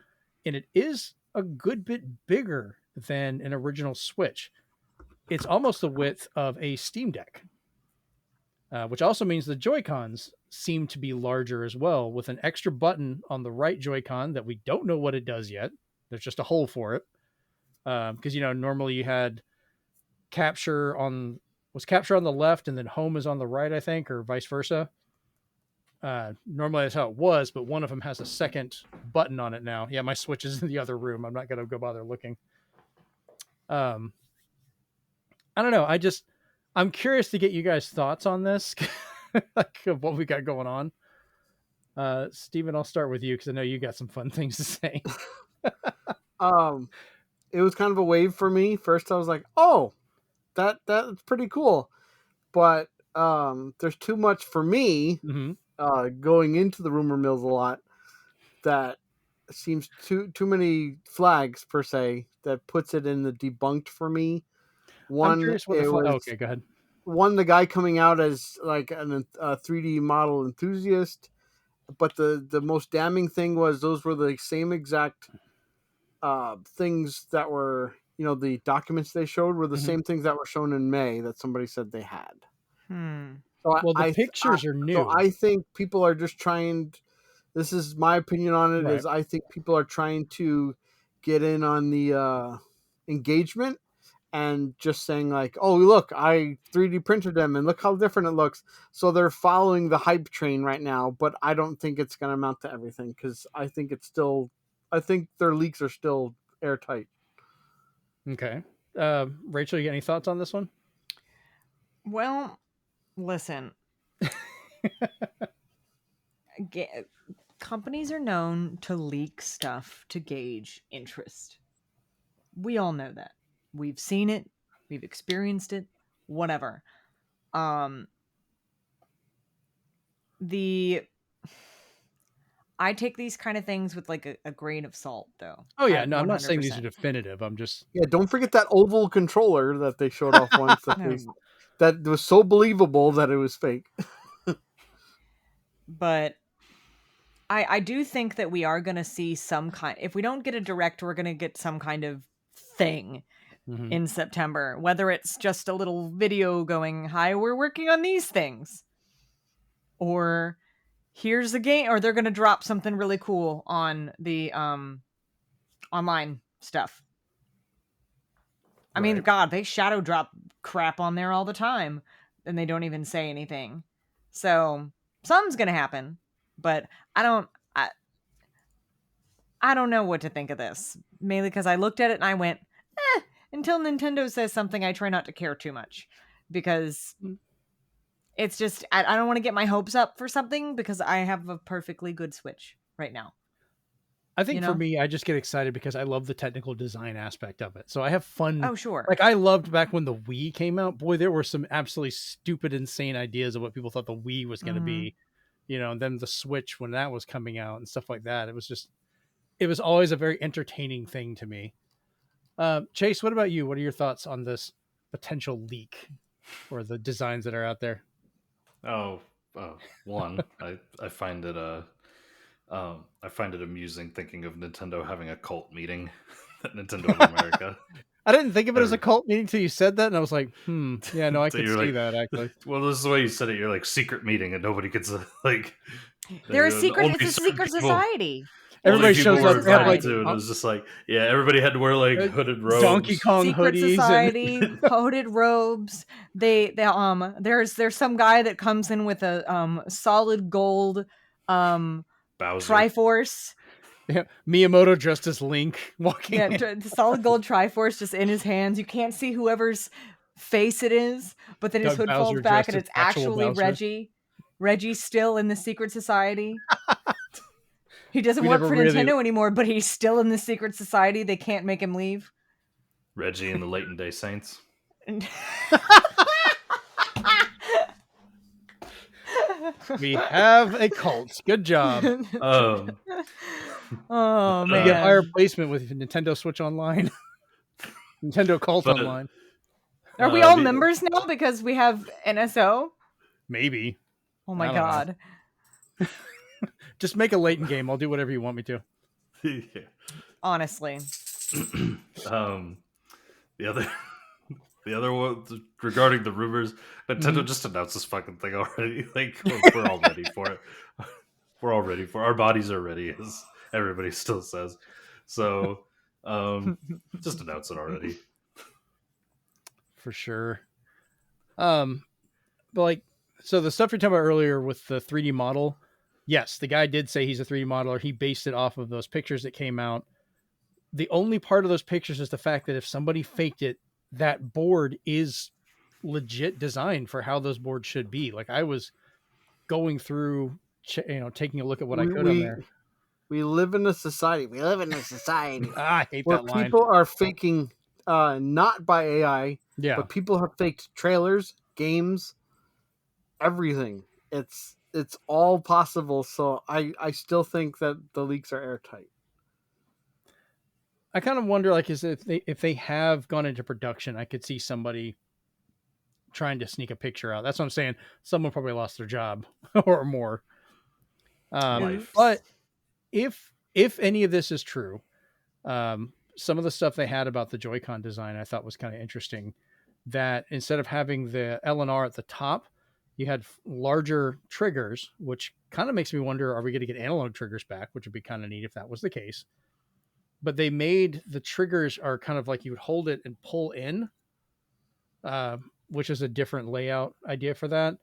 And it is a good bit bigger than an original Switch. It's almost the width of a Steam Deck, which also means the Joy-Cons seem to be larger as well, with an extra button on the right Joy-Con that we don't know what it does yet. There's just a hole for it. Because, normally you had capture on the left and then home is on the right, I think, or vice versa. Normally that's how it was, but one of them has a second button on it now. Yeah, my Switch is in the other room. I'm not going to go bother looking. I don't know. I'm curious to get you guys' thoughts on this, like of what we got going on. Steven, I'll start with you because I know you got some fun things to say. It was kind of a wave for me. First, I was like, "Oh, that's pretty cool," but there's too much for me going into the rumor mills a lot. That seems too many flags per se. That puts it in the debunked for me. One, I'm curious what the okay, go ahead. One, the guy coming out as like a 3D model enthusiast, but the most damning thing was those were the same exact things that were, the documents they showed were the same things that were shown in May that somebody said they had. So the pictures are new. So I think people are just trying. This is my opinion on it. Right. Is I think people are trying to get in on the engagement and just saying like, "Oh, look, I 3D printed them and look how different it looks." So they're following the hype train right now, but I don't think it's going to amount to everything because I think their leaks are still airtight. Okay. Rachel, you got any thoughts on this one? Well, listen. Companies are known to leak stuff to gauge interest. We all know that. We've seen it. We've experienced it. Whatever. I take these kind of things with like a grain of salt, though. Oh yeah, no, 100%. I'm not saying these are definitive. I'm just don't forget that oval controller that they showed off once. That was so believable that it was fake. But I do think that we are going to see some kind. If we don't get a direct, we're going to get some kind of thing in September. Whether it's just a little video going, "Hi, we're working on these things," or here's a game, or they're going to drop something really cool on the online stuff. I mean, God, they shadow drop crap on there all the time, and they don't even say anything. So something's going to happen, but I don't know what to think of this. Mainly because I looked at it and I went, until Nintendo says something, I try not to care too much. because it's just I don't want to get my hopes up for something because I have a perfectly good Switch right now. I think for me, I just get excited because I love the technical design aspect of it. So I have fun. Oh, sure. Like I loved back when the Wii came out. Boy, there were some absolutely stupid, insane ideas of what people thought the Wii was going to be, and then the Switch when that was coming out and stuff like that. It was always a very entertaining thing to me. Chase, what about you? What are your thoughts on this potential leak or the designs that are out there? One, I find it I find it amusing thinking of Nintendo having a cult meeting at Nintendo of America. I didn't think of it as a cult meeting until you said that, and I was like, yeah, no, I So could you're see like- that actually. Well, this is the way you said it. You're like secret meeting, and nobody gets like. They're a secret. only It's a certain secret people- society. Everybody only people shows were up. They have invited like to, and it was just like, yeah, everybody had to wear like hooded robes. Donkey Kong Secret hoodies. society, hooded robes. There's some guy that comes in with a solid gold Bowser. Triforce. Yeah, Miyamoto dressed as Link walking. Yeah, in. the solid gold Triforce just in his hands. You can't see whoever's face it is, but then his Doug hood Bowser falls back dressed and as it's actual actually Bowser. Reggie. Reggie's still in the secret society. He doesn't We work never for really- Nintendo anymore, but he's still in the secret society. They can't make him leave. Reggie and the Layton Day Saints. We have a cult. Good job. Um, Oh We man. get higher placement with Nintendo Switch Online. Nintendo Cult But- Online. Are we all the- members now because we have NSO? Maybe. Oh I my don't know. god. Just make a Layton game. I'll do whatever you want me to. yeah. Honestly. The other one regarding the rumors, Nintendo just announced this fucking thing already. Like we're all ready for it. We're all ready for it. Our bodies are ready, as everybody still says. So just announce it already. For sure. But like, so the stuff you're talking about earlier with the 3D model, yes, the guy did say he's a 3D modeler. He based it off of those pictures that came out. The only part of those pictures is the fact that if somebody faked it, that board is legit designed for how those boards should be. Like I was going through, taking a look at what I could on there. We live in a society. We live in a society I hate where that line. people are faking, not by AI, Yeah. but people have faked trailers, games, everything. It's all possible. So I still think that the leaks are airtight. I kind of wonder, like, is if they have gone into production, I could see somebody trying to sneak a picture out. That's what I'm saying. Someone probably lost their job or more. Life. But if any of this is true, some of the stuff they had about the Joy-Con design I thought was kind of interesting. That instead of having the L and R at the top, you had larger triggers, which kind of makes me wonder: are we going to get analog triggers back? Which would be kind of neat if that was the case. But they made the triggers are kind of like you would hold it and pull in, which is a different layout idea for that.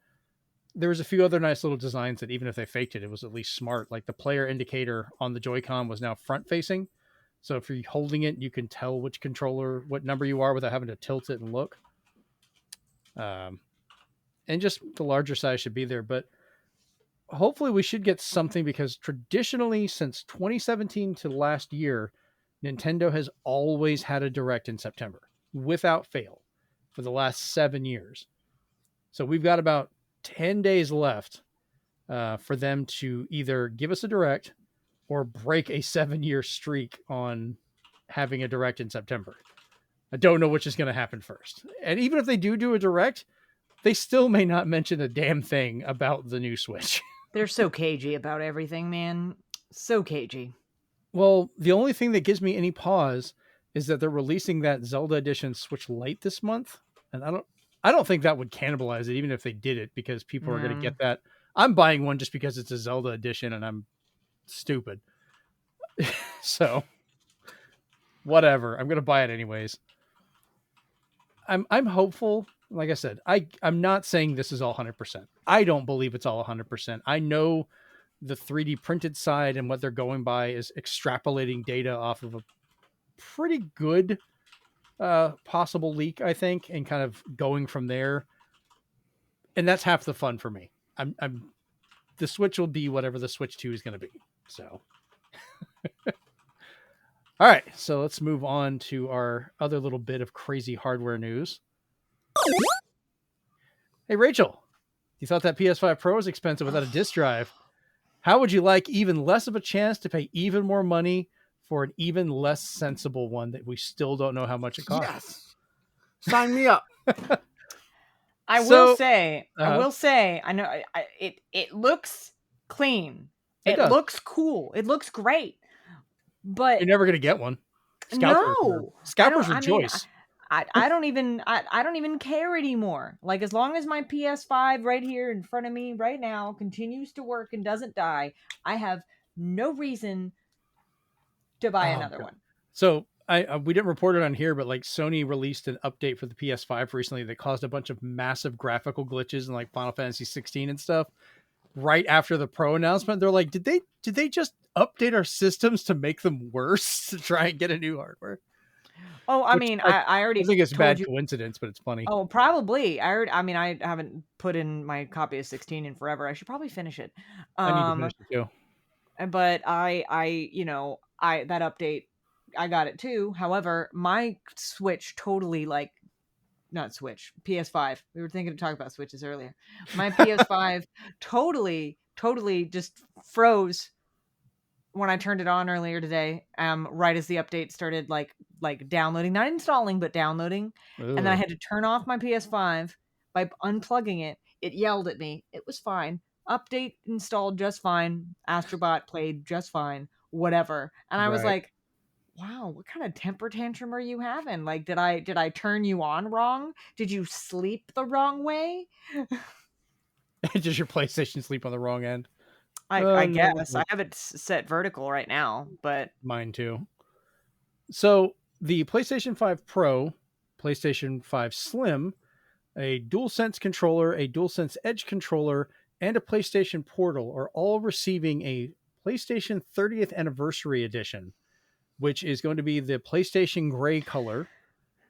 There was a few other nice little designs that even if they faked it, it was at least smart. Like the player indicator on the Joy-Con was now front facing. So if you're holding it, you can tell which controller, what number you are without having to tilt it and look. And just the larger size should be there. But hopefully we should get something because traditionally since 2017 to last year, Nintendo has always had a direct in September without fail for the last 7 years. So we've got about 10 days left for them to either give us a direct or break a 7-year streak on having a direct in September. I don't know which is going to happen first. And even if they do a direct, they still may not mention a damn thing about the new Switch. They're so cagey about everything, man. So cagey. Well, the only thing that gives me any pause is that they're releasing that Zelda Edition Switch Lite this month. And I don't think that would cannibalize it, even if they did it, because people are going to get that. I'm buying one just because it's a Zelda Edition and I'm stupid. So whatever. I'm going to buy it anyways. I'm hopeful. Like I said, I'm not saying this is all 100%. I don't believe it's all 100%. I know the 3D printed side and what they're going by is extrapolating data off of a pretty good possible leak, I think, and kind of going from there. and that's half the fun for me. I'm the Switch will be whatever the Switch 2 is going to be. So, all right. So let's move on to our other little bit of crazy hardware news. Hey, Rachel, you thought that PS5 Pro was expensive without a disk drive. How would you like even less of a chance to pay even more money for an even less sensible one that we still don't know how much it costs? Yes. Sign me up. I will say, I know it looks clean. It looks cool. It looks great. But you're never going to get one. Scalpers rejoice. I don't even care anymore. Like, as long as my PS5 right here in front of me right now continues to work and doesn't die, I have no reason to buy another one. So we didn't report it on here, but like Sony released an update for the PS5 recently that caused a bunch of massive graphical glitches in like Final Fantasy 16 and stuff. Right after the Pro announcement, they're like, did they just update our systems to make them worse to try and get a new hardware? Oh, I mean, I already think it's a bad coincidence, but it's funny. Oh, probably. I haven't put in my copy of 16 in forever. I should probably finish it. I need to finish it too. But that update, I got it too. However, my Switch totally not Switch, PS5. We were thinking of talking about Switches earlier. My PS5 totally just froze when I turned it on earlier today, right as the update started like downloading, not installing, but downloading. Ooh. And then I had to turn off my PS5 by unplugging it. It yelled at me. It was fine. Update installed just fine. Astrobot played just fine. Whatever. And I was like, wow, what kind of temper tantrum are you having? Like, did I turn you on wrong? Did you sleep the wrong way? Does your PlayStation sleep on the wrong end? I guess. I have it set vertical right now, but mine too. So the PlayStation 5 Pro, PlayStation 5 Slim, a DualSense controller, a DualSense Edge controller, and a PlayStation Portal are all receiving a PlayStation 30th Anniversary Edition, which is going to be the PlayStation Gray color,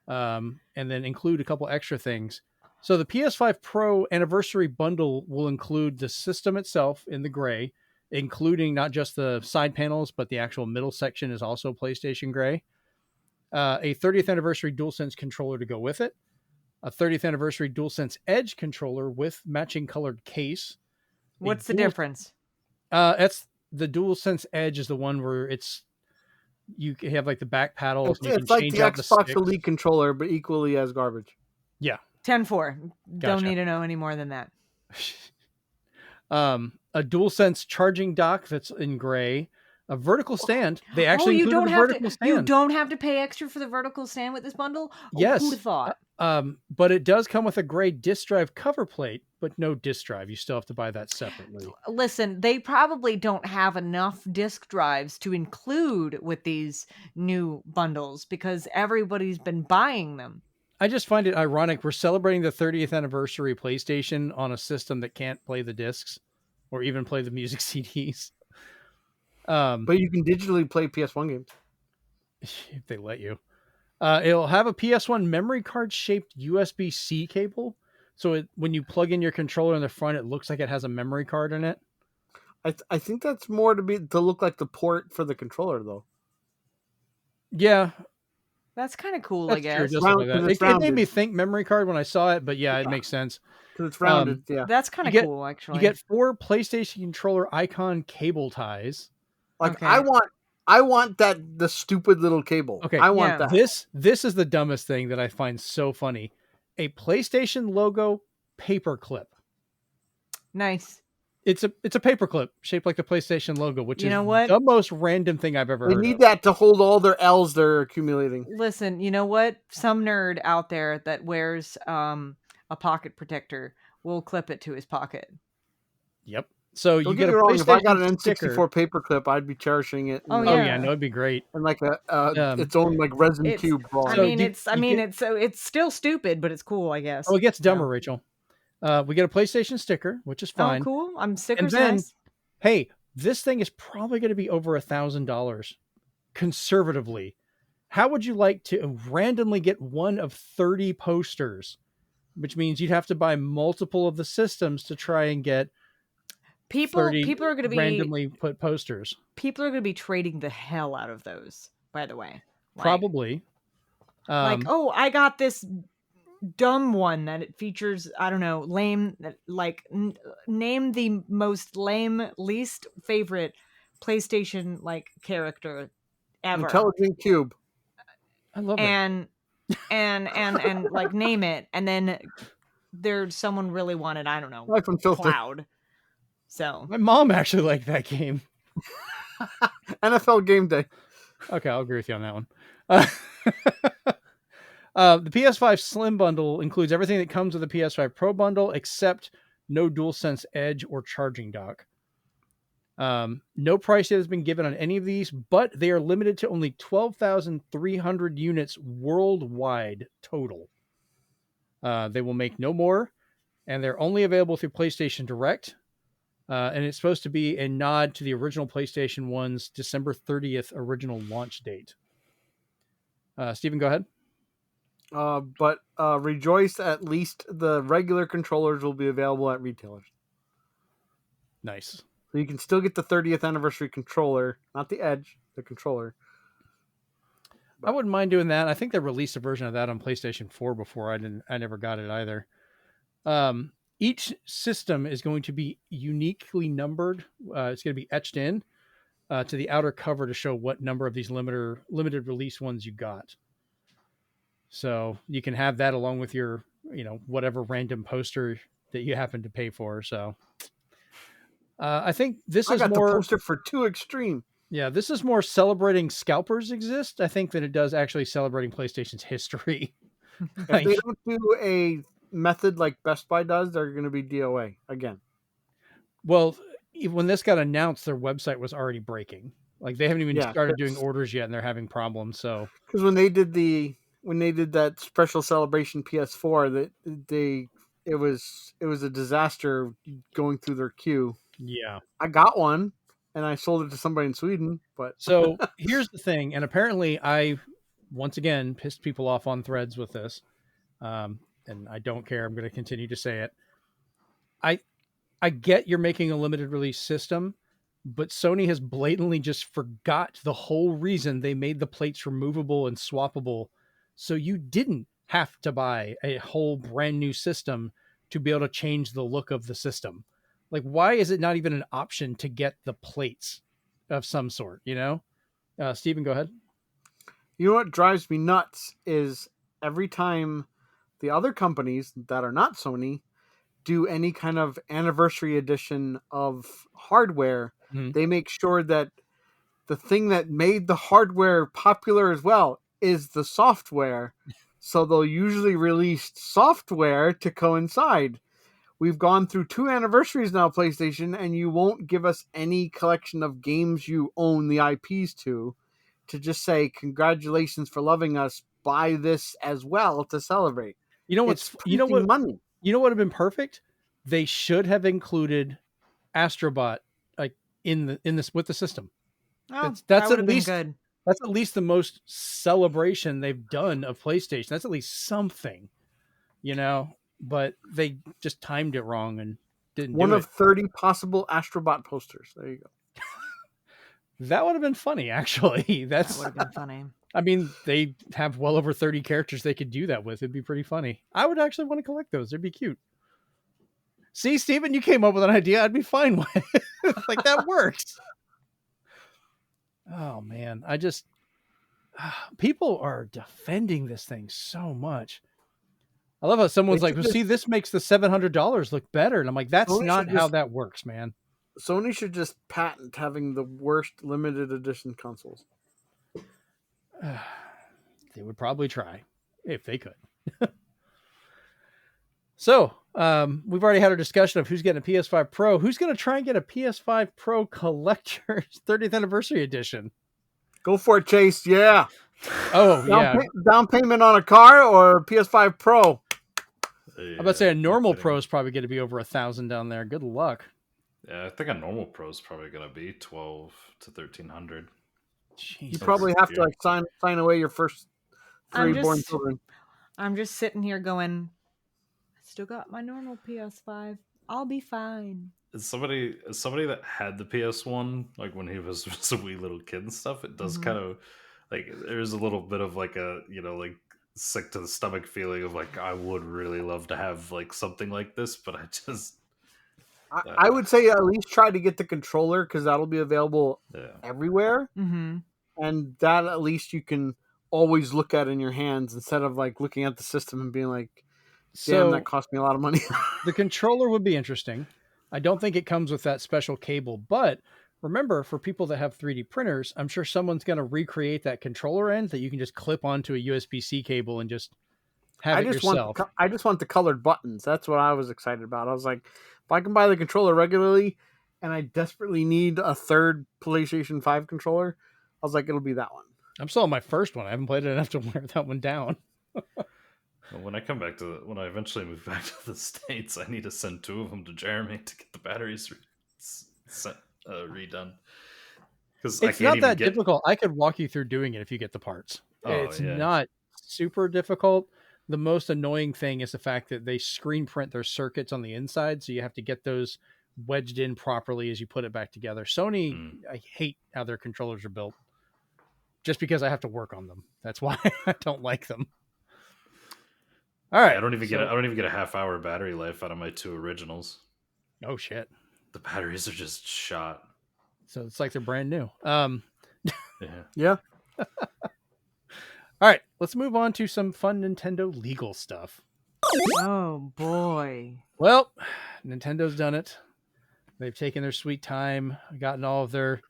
and then include a couple extra things. So the PS5 Pro Anniversary Bundle will include the system itself in the gray, including not just the side panels, but the actual middle section is also PlayStation Gray. A 30th Anniversary DualSense controller to go with it. A 30th Anniversary DualSense Edge controller with matching colored case. What's the difference? That's the DualSense Edge is the one where you have like the back paddles. It's like the Xbox Elite controller, but equally as garbage. Yeah. 10-4. Don't need to know any more than that. A DualSense charging dock that's in gray. A vertical stand. They actually included a vertical stand. You don't have to pay extra for the vertical stand with this bundle? Yes. Who'd have thought? But it does come with a gray disk drive cover plate, but no disk drive. You still have to buy that separately. Listen, they probably don't have enough disk drives to include with these new bundles because everybody's been buying them. I just find it ironic. We're celebrating the 30th anniversary PlayStation on a system that can't play the discs or even play the music CDs. But you can digitally play PS1 games. If they let you. It'll have a PS1 memory card shaped USB-C cable. So when you plug in your controller in the front, it looks like it has a memory card in it. I think that's more to look like the port for the controller, though. Yeah. That's kind of cool, I guess. It made me think memory card when I saw it, but yeah, it makes sense. Because it's rounded, yeah. That's kind of cool, actually. You get 4 PlayStation controller icon cable ties. Like, okay. I want the stupid little cable. Okay. I want that. This is the dumbest thing that I find so funny. A PlayStation logo paperclip. Nice. It's a paperclip shaped like the PlayStation logo, which is what? the most random thing I've ever heard. They need that to hold all their L's they're accumulating. Listen, you know what? Some nerd out there that wears a pocket protector will clip it to his pocket. Yep. So Don't you get a wrong, PlayStation if I got an sticker. N64 paperclip, I'd be cherishing it. Oh yeah, no, it'd be great. And like its own like resin cube ball. It's still stupid, but it's cool, I guess. Oh, it gets dumber, Rachel. We get a PlayStation sticker, which is fine. Oh, cool. Stickers and then, nice. Hey, this thing is probably going to be over $1,000 conservatively. How would you like to randomly get one of 30 posters which means you'd have to buy multiple of the systems to try and get People 30 are going to be randomly put posters. People are going to be trading the hell out of those, by the way. Like, Probably. oh, I got this dumb one that it features, I don't know, lame, like, name the most lame, least favorite PlayStation, like, character ever. Intelligent Cube. I love it. And like, name it. And then there's someone really wanted, I don't know, Life and Filter. Cloud. So My mom actually liked that game. NFL Game Day. Okay, I'll agree with you on that one. The PS5 Slim bundle includes everything that comes with the PS5 Pro bundle, except no DualSense Edge or charging dock. No price yet has been given on any of these, but they are limited to only 12,300 units worldwide total. They will make no more, and they're only available through PlayStation Direct. And it's supposed to be a nod to the original PlayStation 1's December 30th original launch date. Steven, go ahead. But rejoice, at least the regular controllers will be available at retailers. Nice. So you can still get the 30th anniversary controller, not the Edge, the controller. I wouldn't mind doing that. I think they released a version of that on PlayStation 4 before. I never got it either. Each system is going to be uniquely numbered. It's going to be etched in to the outer cover to show what number of these limited release ones you got. So you can have that along with your, whatever random poster that you happen to pay for. So I think this is got more the poster for 2 Extreme. Yeah, this is more celebrating scalpers exist, I think, than it does actually celebrating PlayStation's history. If they don't do a method like Best Buy does, they're going to be DOA again. Well, when this got announced, their website was already breaking. Like, they haven't even started doing orders yet, and they're having problems. So, because when they did that special celebration PS4, it was a disaster going through their queue. Yeah, I got one and I sold it to somebody in Sweden. But so here's the thing, and apparently I once again pissed people off on Threads with this, and I don't care. I'm going to continue to say it. I get you're making a limited release system, but Sony has blatantly just forgot the whole reason they made the plates removable and swappable. So you didn't have to buy a whole brand new system to be able to change the look of the system. Like, why is it not even an option to get the plates of some sort, Steven, go ahead. You know what drives me nuts is every time the other companies that are not Sony do any kind of anniversary edition of hardware, they make sure that the thing that made the hardware popular as well is the software. So they'll usually release software to coincide. We've gone through 2 anniversaries now, PlayStation, and you won't give us any collection of games you own the IPs to just say, congratulations for loving us, buy this as well to celebrate. Money. You know what would have been perfect? They should have included Astrobot like in this with the system. Oh, that's that at least good. That's at least the most celebration they've done of PlayStation. That's at least something, but they just timed it wrong and didn't do it. One of 30 possible Astrobot posters. There you go. That would have been funny, actually. That would have been funny. I mean, they have well over 30 characters they could do that with. It'd be pretty funny. I would actually want to collect those. They'd be cute. See, Steven, you came up with an idea I'd be fine with. Like, that works. Oh, man. People are defending this thing so much. I love how someone's like, well, see, this makes the $700 look better. And I'm like, that's not how that works, man. Sony should just patent having the worst limited edition consoles. They would probably try if they could. So, we've already had a discussion of who's getting a PS5 Pro. Who's going to try and get a PS5 Pro Collector's 30th Anniversary Edition? Go for it, Chase. Yeah. Oh, yeah. Down payment on a car or PS5 Pro? I'm about to say a normal Pro is probably going to be over $1,000 down there. Good luck. Yeah, I think a normal Pro is probably going to be $1,200 to $1,300. You probably have to sign away your first 3 born children. I'm just sitting here going, Still got my normal PS5. I'll be fine. As somebody that had the PS1, like when he was just a wee little kid and stuff, it does kind of like there's a little bit of like a like sick to the stomach feeling of like I would really love to have like something like this, but I just I would say at least try to get the controller because that'll be available everywhere, Mm-hmm. and that at least you can always look at in your hands instead of like looking at the system and being like, "Damn, that cost me a lot of money." The controller would be interesting. I don't think it comes with that special cable, but remember, for people that have 3D printers, I'm sure someone's going to recreate that controller end that you can just clip onto a USB-C cable and just have it yourself. I just want the colored buttons. That's what I was excited about. I was like, if I can buy the controller regularly and I desperately need a third PlayStation 5 controller, I was like, it'll be that one. I'm still on my first one. I haven't played it enough to wear that one down. Well, when I eventually move back to the States, I need to send 2 of them to Jeremy to get the batteries redone. Because it's not that difficult. I could walk you through doing it if you get the parts. It's not super difficult. The most annoying thing is the fact that they screen print their circuits on the inside, so you have to get those wedged in properly as you put it back together. Sony, I hate how their controllers are built. Just because I have to work on them. That's why I don't like them. All right. I don't even get a half-hour battery life out of my 2 originals. Oh shit. The batteries are just shot. So it's like they're brand new. Yeah. All right, let's move on to some fun Nintendo legal stuff. Oh boy. Well, Nintendo's done it. They've taken their sweet time, gotten all of their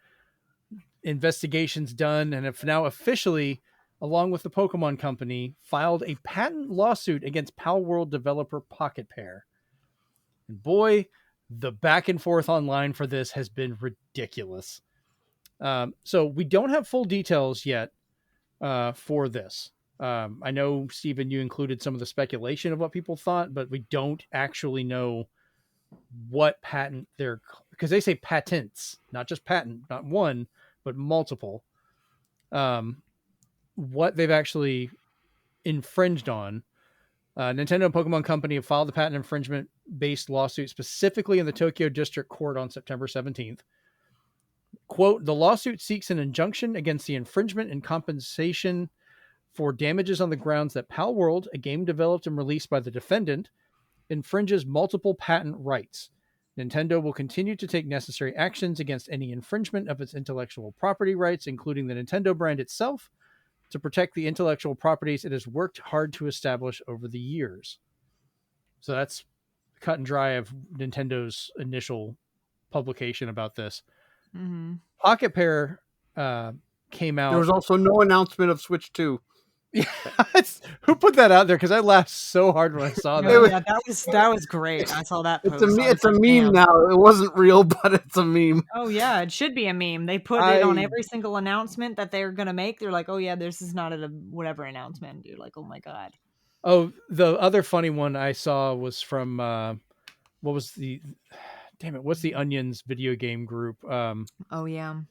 investigations done, and have now officially, along with the Pokémon Company, filed a patent lawsuit against Palworld developer Pocketpair. And boy, the back and forth online for this has been ridiculous. So we don't have full details yet for this. I know, Stephen, you included some of the speculation of what people thought, but we don't actually know what patent they're, because they say patents, not just patent, not one, but multiple. What they've actually infringed on. Nintendo and Pokemon Company have filed a patent infringement based lawsuit specifically in the Tokyo District Court on September 17th. Quote, the lawsuit seeks an injunction against the infringement and compensation for damages on the grounds that Palworld, a game developed and released by the defendant, infringes multiple patent rights. Nintendo will continue to take necessary actions against any infringement of its intellectual property rights, including the Nintendo brand itself, to protect the intellectual properties it has worked hard to establish over the years. So that's cut and dry of Nintendo's initial publication about this. Mm-hmm. Pocketpair came out. There was also no announcement of Switch 2. Who put that out there? Because I laughed so hard when I saw that. Yeah, that was great. I saw that post. It's a meme now. It wasn't real, but it's a meme. Oh yeah, it should be a meme. They put it on every single announcement that they're gonna make. They're like, oh yeah, this is not a whatever announcement. You're like, oh my god. Oh, the other funny one I saw was from what was the? Damn it! What's the Onions video game group? Oh yeah.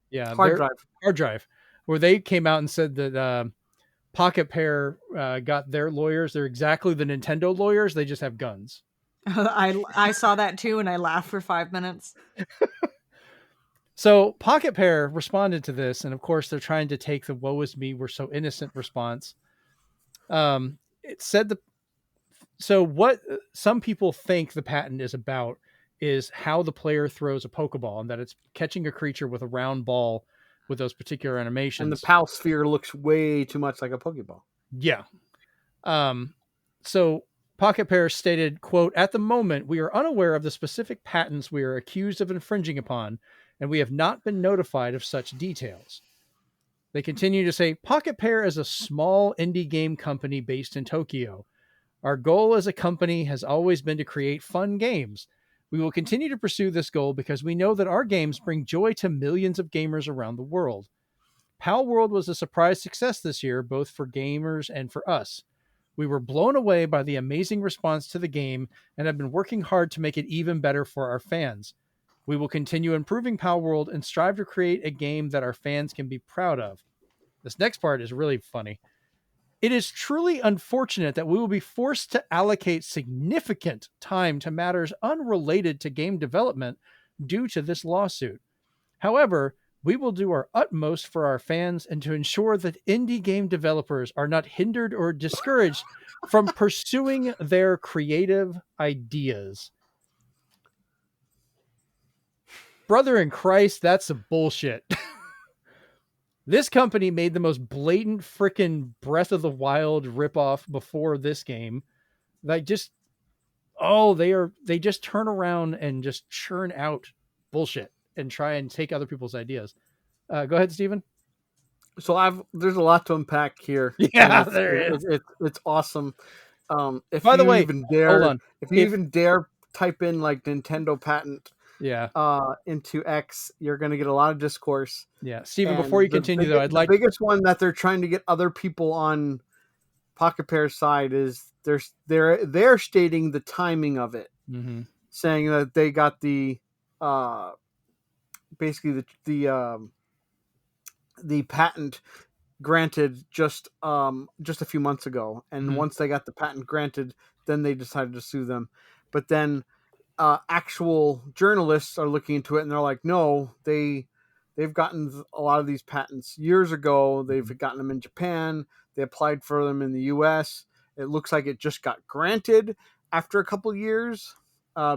Yeah, Hard Drive, where they came out and said that Pocketpair got their lawyers. They're exactly the Nintendo lawyers. They just have guns. I saw that too, and I laughed for 5 minutes. So Pocketpair responded to this, and of course they're trying to take the "woe is me, we're so innocent" response. It said so what some people think the patent is about is how the player throws a Pokeball, and that it's catching a creature with a round ball with those particular animations. And the PAL sphere looks way too much like a Pokeball. Yeah. So Pocketpair stated, quote, at the moment, we are unaware of the specific patents we are accused of infringing upon, and we have not been notified of such details. They continue to say, Pocketpair is a small indie game company based in Tokyo. Our goal as a company has always been to create fun games. We will continue to pursue this goal because we know that our games bring joy to millions of gamers around the world. Palworld was a surprise success this year, both for gamers and for us. We were blown away by the amazing response to the game and have been working hard to make it even better for our fans. We will continue improving Palworld and strive to create a game that our fans can be proud of. This next part is really funny. It is truly unfortunate that we will be forced to allocate significant time to matters unrelated to game development due to this lawsuit. However, we will do our utmost for our fans and to ensure that indie game developers are not hindered or discouraged from pursuing their creative ideas. Brother in Christ, that's some bullshit. This company made the most blatant freaking Breath of the Wild ripoff before this game. Like just, they just turn around and just churn out bullshit and try and take other people's ideas. Go ahead, Steven. So there's a lot to unpack here. Yeah, there is. It's awesome. If By the you way, even dare, hold on. If you even dare type in like Nintendo patent, Yeah, into X, you're going to get a lot of discourse. yeah. Steven, And before you continue, though, I'd like the biggest one that they're trying to get other people on Pocketpair's side is they're stating the timing of it, saying that they got the basically the patent granted just a few months ago, and once they got the patent granted, then they decided to sue them. But then actual journalists are looking into it, and they're like, no, they've gotten a lot of these patents years ago. They've gotten them in Japan. They applied for them in the US. It looks like it just got granted after a couple years,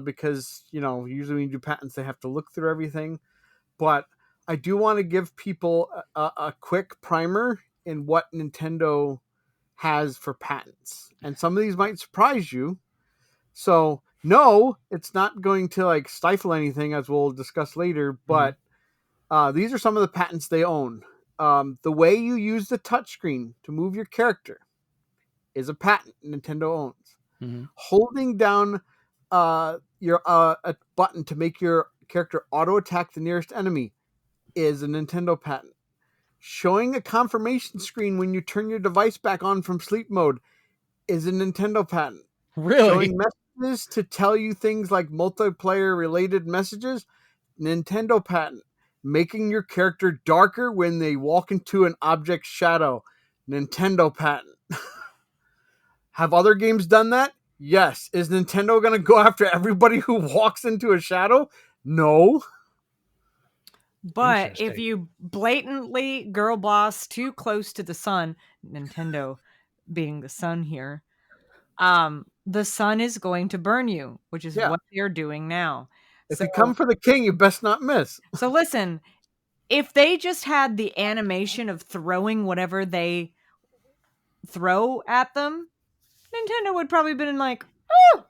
because usually when you do patents, they have to look through everything. But I do want to give people a quick primer in what Nintendo has for patents, and some of these might surprise you. So no, it's not going to like stifle anything, as we'll discuss later, but these are some of the patents they own. The way you use the touchscreen to move your character is a patent Nintendo owns. Holding down a button to make your character auto attack the nearest enemy is a Nintendo patent. Showing a confirmation screen when you turn your device back on from sleep mode is a Nintendo patent. really. Showing messages to tell you things like multiplayer related messages, Nintendo patent. Making your character darker when they walk into an object's shadow, Nintendo patent. Have other games done that? Yes. Is Nintendo going to go after everybody who walks into a shadow? No. But if you blatantly girl boss too close to the sun, Nintendo being the sun here, the sun is going to burn you, which is what they're doing now. If you come for the king, you best not miss. So listen, if they just had the animation of throwing whatever they throw at them, Nintendo would probably have been like, oh.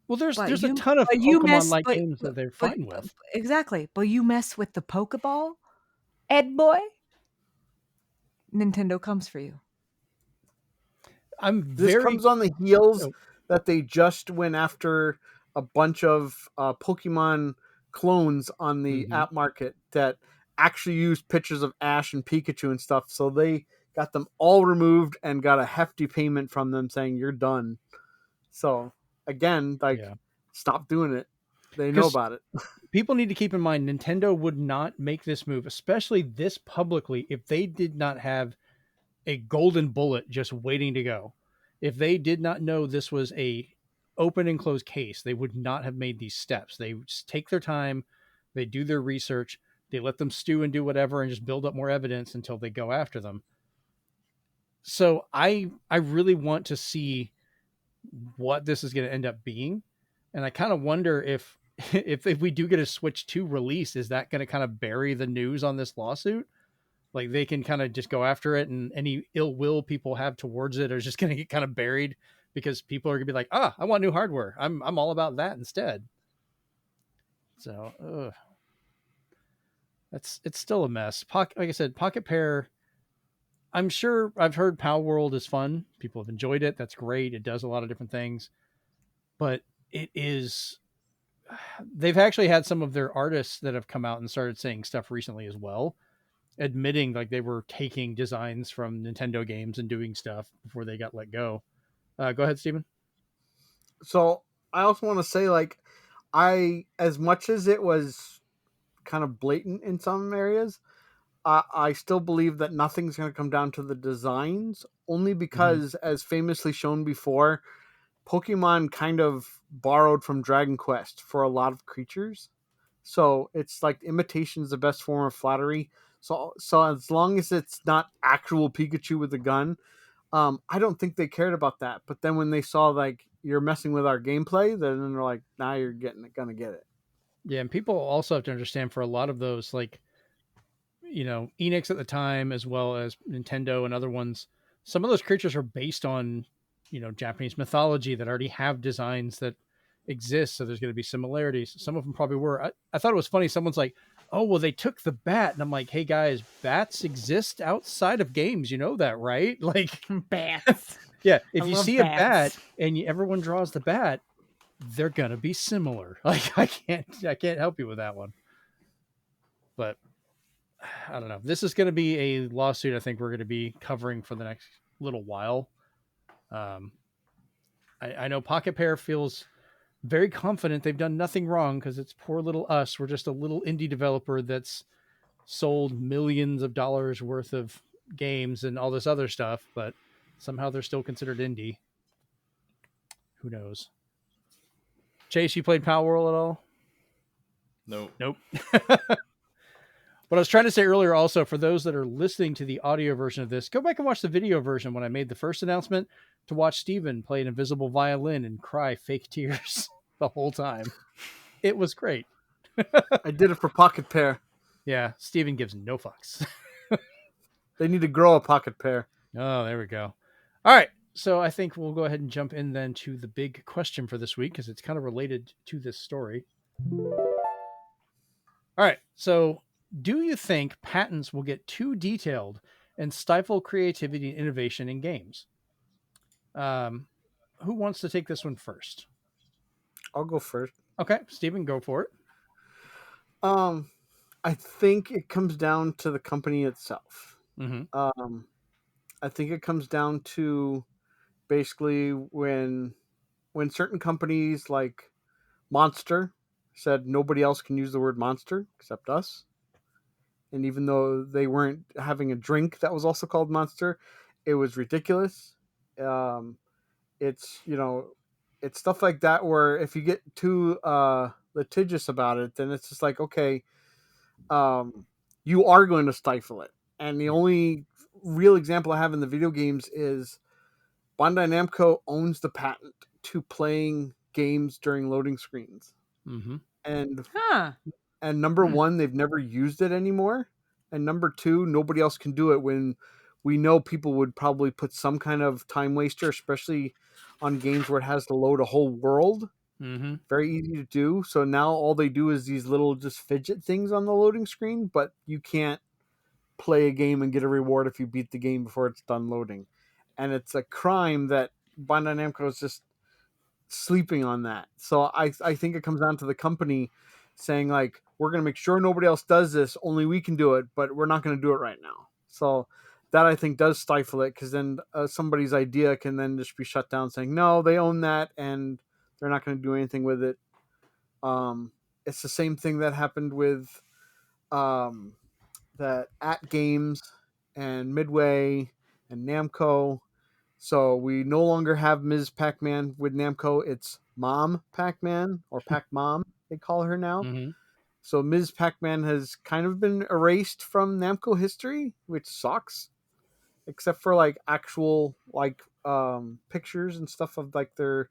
Well, there's a ton of Pokemon-like games that they're fine with. Exactly. But you mess with the Pokeball, Ed boy, Nintendo comes for you. This comes on the heels that they just went after a bunch of Pokemon clones on the app market that actually used pictures of Ash and Pikachu and stuff. So they got them all removed and got a hefty payment from them saying you're done. So again, stop doing it. They know about it. People need to keep in mind Nintendo would not make this move, especially this publicly, if they did not have a golden bullet just waiting to go. If they did not know this was a open and closed case, they would not have made these steps. They just take their time, they do their research, they let them stew and do whatever and just build up more evidence until they go after them. So I really want to see what this is going to end up being. And I kind of wonder if we do get a Switch 2 release, is that going to kind of bury the news on this lawsuit? Like they can kind of just go after it, and any ill will people have towards it is just going to get kind of buried because people are going to be like, I want new hardware. I'm all about that instead. So it's still a mess. Like I said, Pocketpair, I'm sure I've heard Power World is fun. People have enjoyed it. That's great. It does a lot of different things, but they've actually had some of their artists that have come out and started saying stuff recently as well, admitting like they were taking designs from Nintendo games and doing stuff before they got let go. Go ahead, Steven. So I also want to say, like, as much as it was kind of blatant in some areas, I still believe that nothing's going to come down to the designs, only because, as famously shown before, Pokemon kind of borrowed from Dragon Quest for a lot of creatures. So it's like imitation is the best form of flattery. So as long as it's not actual Pikachu with a gun, I don't think they cared about that. But then when they saw like you're messing with our gameplay, then they're like, now you're gonna get it. Yeah, and people also have to understand for a lot of those, like, Enix at the time, as well as Nintendo and other ones, some of those creatures are based on, Japanese mythology that already have designs that exist. So there's going to be similarities. Some of them probably were. I thought it was funny. Someone's like, oh, well, they took the bat. And I'm like, hey, guys, bats exist outside of games. You know that, right? Like, Bats. yeah, if I you love see a bats. bat and everyone draws the bat, they're going to be similar. Like, I can't help you with that one. But I don't know. This is going to be a lawsuit I think we're going to be covering for the next little while. I know Pocketpair feels very confident they've done nothing wrong because it's poor little us. We're just a little indie developer that's sold millions of dollars worth of games and all this other stuff, but somehow they're still considered indie. Who knows? Chase, you played Power World at all? Nope. What I was trying to say earlier also, for those that are listening to the audio version of this, go back and watch the video version when I made the first announcement to watch Steven play an invisible violin and cry fake tears the whole time. It was great. I did it for Pocketpair. Yeah, Steven gives no fucks. They need to grow a Pocketpair. Oh, there we go. All right. So I think we'll go ahead and jump in then to the big question for this week because it's kind of related to this story. All right. So do you think patents will get too detailed and stifle creativity and innovation in games? Who wants to take this one first? I'll go first. Okay, Steven, go for it. I think it comes down to the company itself. Mm-hmm. I think it comes down to basically when certain companies like Monster said nobody else can use the word monster except us. And even though they weren't having a drink that was also called Monster, it was ridiculous. It's it's stuff like that where if you get too litigious about it, then it's just like, okay, you are going to stifle it. And the only real example I have in the video games is Bandai Namco owns the patent to playing games during loading screens. Mm-hmm. And number one, they've never used it anymore. And number two, nobody else can do it when we know people would probably put some kind of time waster, especially on games where it has to load a whole world. Mm-hmm. Very easy to do. So now all they do is these little just fidget things on the loading screen, but you can't play a game and get a reward if you beat the game before it's done loading. And it's a crime that Bandai Namco is just sleeping on that. So I think it comes down to the company saying like, we're going to make sure nobody else does this, only we can do it, but we're not going to do it right now. So that I think does stifle it, because then somebody's idea can then just be shut down saying, no, they own that and they're not going to do anything with it. It's the same thing that happened with that At Games and Midway and Namco. So we no longer have Ms. Pac-Man with Namco. It's Mom Pac-Man, or Pac-Mom, they call her now. Mm-hmm. So Ms. Pac-Man has kind of been erased from Namco history, which sucks. Except for like actual like pictures and stuff of like their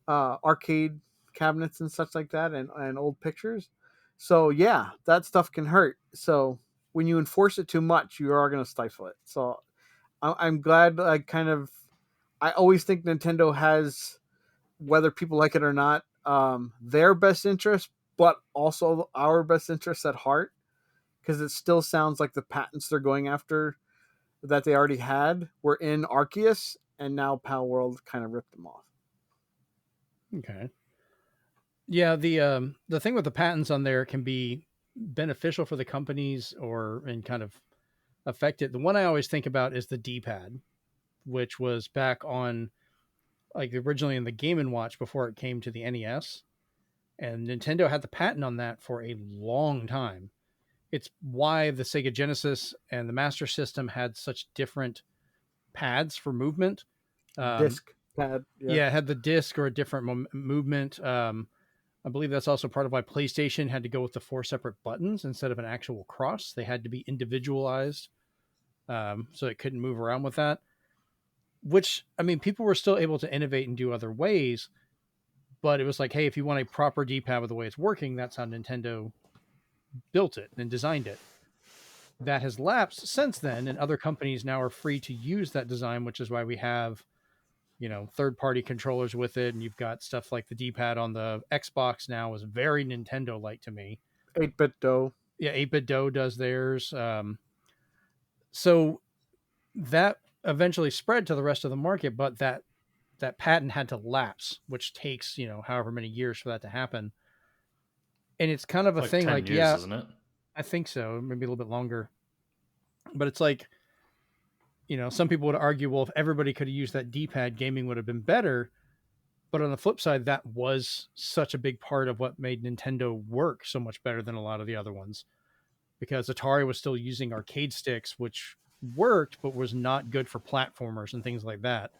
arcade cabinets and such like that, and old pictures. So yeah, that stuff can hurt. So when you enforce it too much, you are going to stifle it. So I'm glad I always think Nintendo has, whether people like it or not, their best interest, but also our best interest at heart, because it still sounds like the patents they're going after that they already had were in Arceus, and now Pal World kind of ripped them off. Okay. Yeah, the thing with the patents on there can be beneficial for the companies and kind of affect it. The one I always think about is the D-pad, which was back on like originally in the Game & Watch before it came to the NES. And Nintendo had the patent on that for a long time. it's why the Sega Genesis and the Master System had such different pads for movement. Disc pad. Yeah, it had the disc or a different movement. I believe that's also part of why PlayStation had to go with the 4 separate buttons instead of an actual cross. They had to be individualized, so it couldn't move around with that. Which, I mean, people were still able to innovate and do other ways, but it was like, hey, if you want a proper D-pad with the way it's working, that's how Nintendo built it and designed it. That has lapsed since then, and other companies now are free to use that design, which is why we have, third-party controllers with it, and you've got stuff like the D-pad on the Xbox now is very Nintendo-like to me. 8-bit dough. Yeah, 8-bit dough does theirs. So that eventually spread to the rest of the market, but that patent had to lapse, which takes, however many years for that to happen. And it's kind of a thing 10 like, years, isn't it? I think so, maybe a little bit longer. But it's like, some people would argue, well, if everybody could have used that D-pad, gaming would have been better. But on the flip side, that was such a big part of what made Nintendo work so much better than a lot of the other ones. Because Atari was still using arcade sticks, which worked, but was not good for platformers and things like that.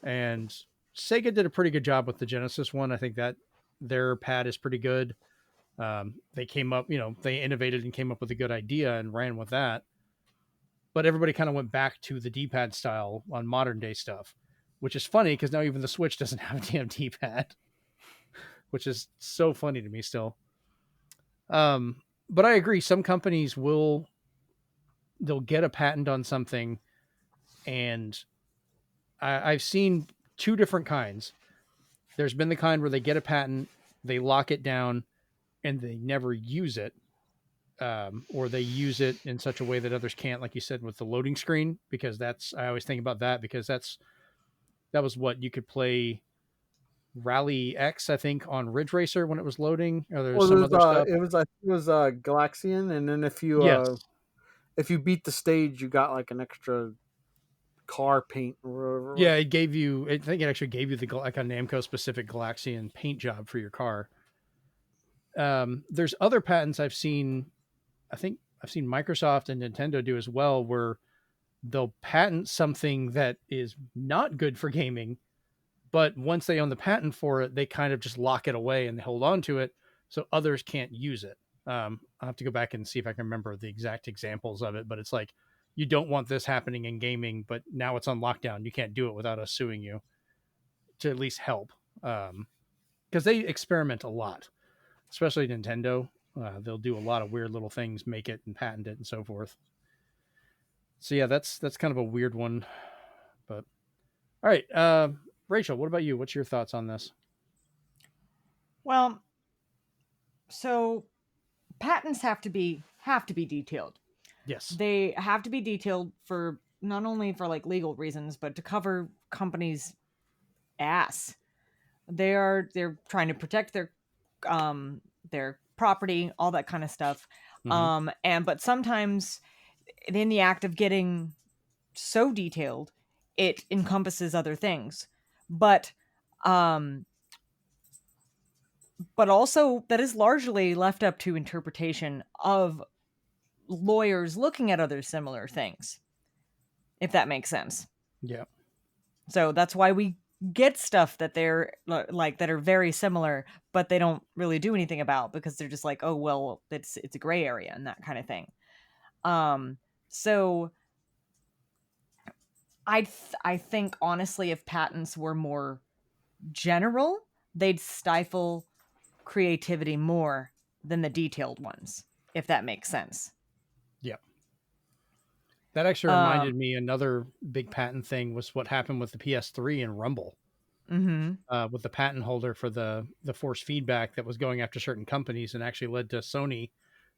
And Sega did a pretty good job with the Genesis one. I think that their pad is pretty good. They came up, they innovated and came up with a good idea and ran with that. But everybody kind of went back to the D-pad style on modern day stuff, which is funny because now even the Switch doesn't have a damn D-pad, which is so funny to me still. But I agree. Some companies they'll get a patent on something, and I've seen two different kinds. There's been the kind where they get a patent, they lock it down, and they never use it. Or they use it in such a way that others can't, like you said, with the loading screen, because I always think about that because that was what you could play Rally X, I think, on Ridge Racer when it was loading. Or there's some other stuff. It was Galaxian, and then if you beat the stage, you got like an extra car paint or whatever. Yeah, I think it actually gave you like a Namco specific Galaxian paint job for your car. There's other patents I've seen. I think I've seen Microsoft and Nintendo do as well, where they'll patent something that is not good for gaming, but once they own the patent for it, they kind of just lock it away and they hold on to it so others can't use it. I'll have to go back and see if I can remember the exact examples of it, but it's like, you don't want this happening in gaming, but now it's on lockdown. You can't do it without us suing you to at least help. Because they experiment a lot, especially Nintendo. They'll do a lot of weird little things, make it and patent it and so forth. So yeah, that's kind of a weird one. But all right, Rachel, what about you? What's your thoughts on this? Well, so patents have to be detailed. Yes. They have to be detailed for not only for like legal reasons, but to cover companies' ass. They're trying to protect their property, all that kind of stuff. Mm-hmm. But sometimes in the act of getting so detailed, it encompasses other things. But also that is largely left up to interpretation of lawyers looking at other similar things, if that makes sense. Yeah. So that's why we get stuff that they're like that are very similar, but they don't really do anything about, because they're just like, oh well, it's a gray area and that kind of thing. So I think honestly, if patents were more general, they'd stifle creativity more than the detailed ones, if that makes sense. Yeah. That actually reminded me, another big patent thing was what happened with the PS3 and Rumble. Mm-hmm. With the patent holder for the force feedback that was going after certain companies, and actually led to Sony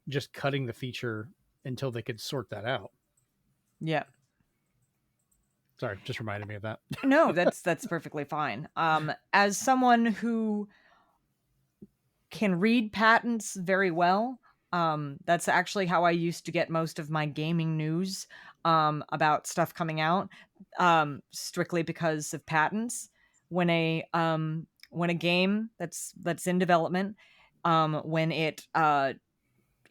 just cutting the feature until they could sort that out. Yeah. Sorry, just reminded me of that. No, that's perfectly fine. As someone who can read patents very well, that's actually how I used to get most of my gaming news about stuff coming out, strictly because of patents. When a game that's in development, when it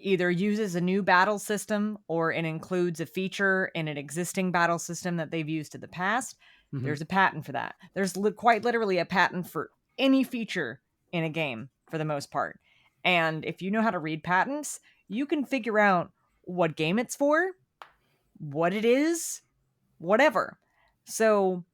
either uses a new battle system or it includes a feature in an existing battle system that they've used in the past, Mhm. there's a patent for that. There's quite literally a patent for any feature in a game for the most part. And if you know how to read patents, you can figure out what game it's for, what it is, whatever. So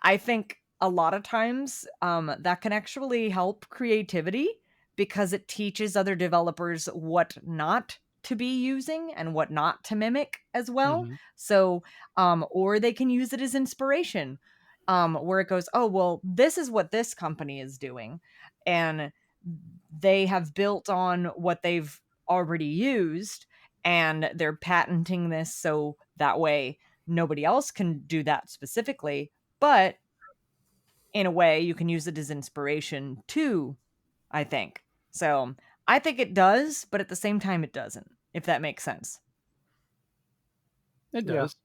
I think a lot of times that can actually help creativity because it teaches other developers what not to be using and what not to mimic as well. Mhm. So, or they can use it as inspiration, where it goes, oh, well, this is what this company is doing. And they have built on what they've already used and they're patenting this so that way nobody else can do that specifically. But in a way, you can use it as inspiration too, I think. So I think it does, but at the same time, it doesn't, if that makes sense. It Yeah. does.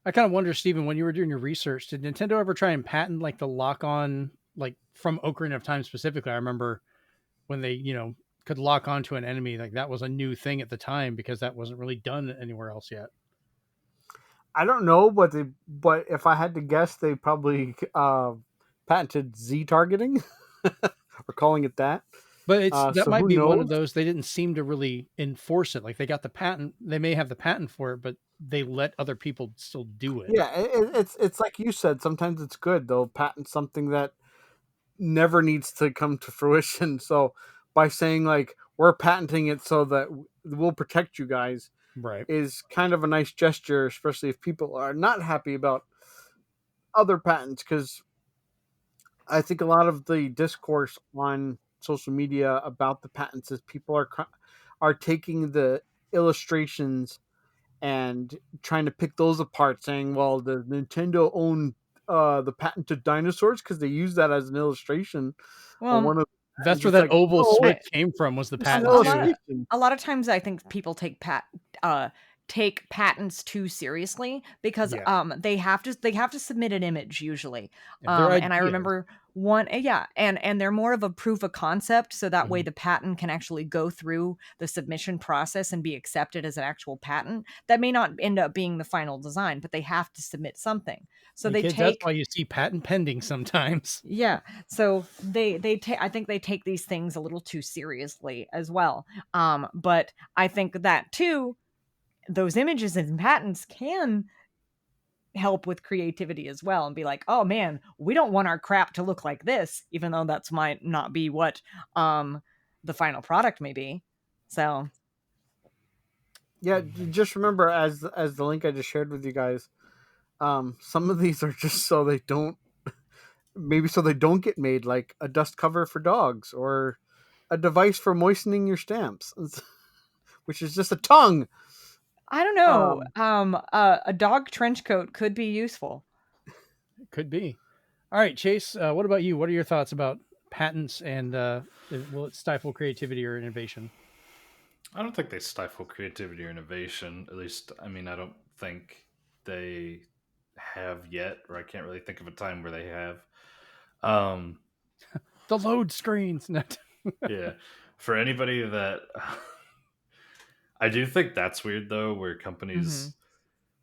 I kind of wonder, Steven, when you were doing your research, did Nintendo ever try and patent like the lock on, like from Ocarina of Time specifically? I remember when they, could lock onto an enemy, like that was a new thing at the time because that wasn't really done anywhere else yet. I don't know, but if I had to guess, they probably patented Z targeting. We're calling it that. But that So might who be one of knows? those. They didn't seem to really enforce it. Like they got the patent. They may have the patent for it, but they let other people still do it. Yeah, it's like you said. Sometimes it's good. They'll patent something that never needs to come to fruition. So by saying like we're patenting it so that we'll protect you guys Right. is kind of a nice gesture, especially if people are not happy about other patents. Because I think a lot of the discourse on social media about the patents is people are taking the illustrations and trying to pick those apart, saying, "Well, the Nintendo owned the patented dinosaurs because they use that as an illustration." Or Well, one of That's where it's that like, oval "Oh, switch came from, was the it's an patent too. a lot of times I think people take patents too seriously because Yeah. they have to submit an image usually. Their And I ideas. remember and they're more of a proof of concept, so that way Mhm. the patent can actually go through the submission process and be accepted as an actual patent. That may not end up being the final design, but they have to submit something. So And they kids, that's take why you see patent pending sometimes. yeah. So they take I think they take these things a little too seriously as well. But I think that too those images and patents can help with creativity as well and be like, "Oh man, we don't want our crap to look like this," even though that's might not be what the final product may be. So, yeah." Just remember, as the link I just shared with you guys, some of these are just so they don't get made, like a dust cover for dogs or a device for moistening your stamps, which is just a tongue. I don't know. Um, A dog trench coat could be useful. It could be. All right, Chase, what about you? What are your thoughts about patents and will it stifle creativity or innovation? I don't think they stifle creativity or innovation. At least, I mean, I don't think they have yet, or I can't really think of a time where they have. Um, The load screens. yeah, for anybody that I do think that's weird though, where Mhm. companies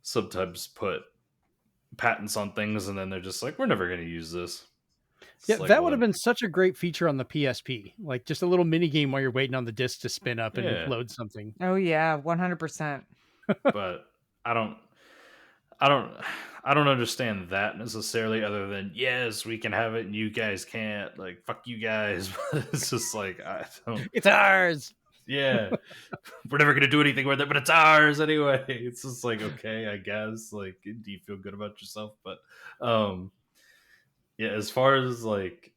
sometimes put patents on things and then they're just like, we're never going to use this. It's Yeah, like, that would have well, been such a great feature on the PSP. Like just a little mini game while you're waiting on the disc to spin up and yeah, load something. Oh yeah, 100%. but I don't, I don't, I don't understand that necessarily. Other than yes, we can have it and you guys can't. Like fuck you guys. But it's just like I don't. It's ours. Yeah, we're never gonna do anything with it, but it's ours anyway. It's just like okay, I guess. Like, do you feel good about yourself? But um, yeah, as far as like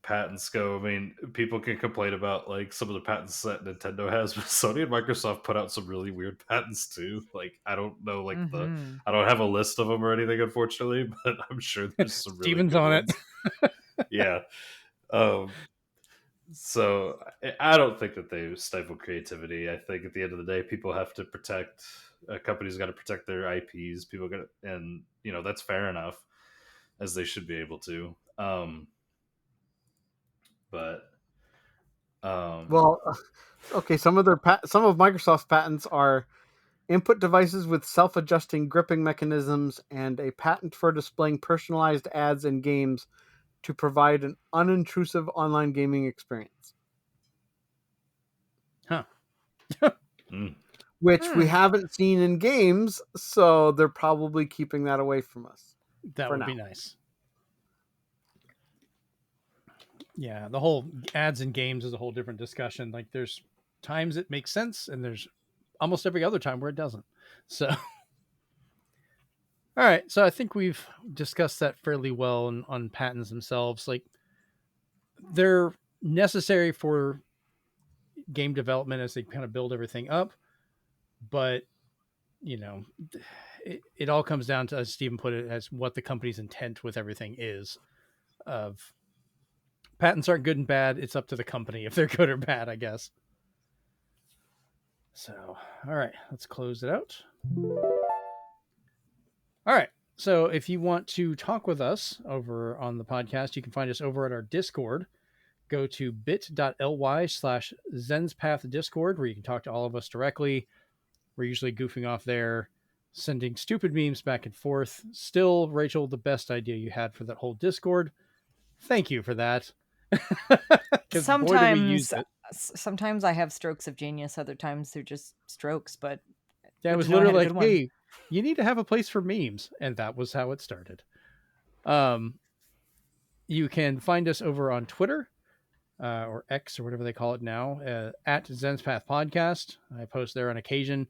patents go, I mean, people can complain about like some of the patents that Nintendo has, but Sony and Microsoft put out some really weird patents too. Like, I don't know, like Mhm. I don't have a list of them or anything, unfortunately, but I'm sure there's some really Steven's good on it. ones. Yeah. Um, so I don't think that they stifle creativity. I think at the end of the day, people have to protect. Companies got to protect their IPs. People got, and that's fair enough, as they should be able to. But Well, okay. Some of Microsoft's patents are input devices with self-adjusting gripping mechanisms and a patent for displaying personalized ads in games to provide an unintrusive online gaming experience. Huh. Which we haven't seen in games, so they're probably keeping that away from us. That for would now. be nice. Yeah, the whole ads in games is a whole different discussion. Like, there's times it makes sense, and there's almost every other time where it doesn't. So, all right. So I think we've discussed that fairly well on patents themselves. Like, they're necessary for game development as they kind of build everything up, but you know, it all comes down to, as Stephen put it, as what the company's intent with everything is. Of patents aren't good and bad. It's up to the company if they're good or bad, I guess. So, all right, let's close it out. All right. So if you want to talk with us over on the podcast, you can find us over at our Discord. Go to bit.ly/Zenspath Discord, where you can talk to all of us directly. We're usually goofing off there, sending stupid memes back and forth. Still, Rachel, the best idea you had for that whole Discord. Thank you for that. Sometimes I have strokes of genius. Other times they're just strokes. But yeah, it was literally like, hey, you need to have a place for memes, and that was how it started. You can find us over on Twitter. Or X or whatever they call it now, at Zenspath Podcast. I post there on occasion.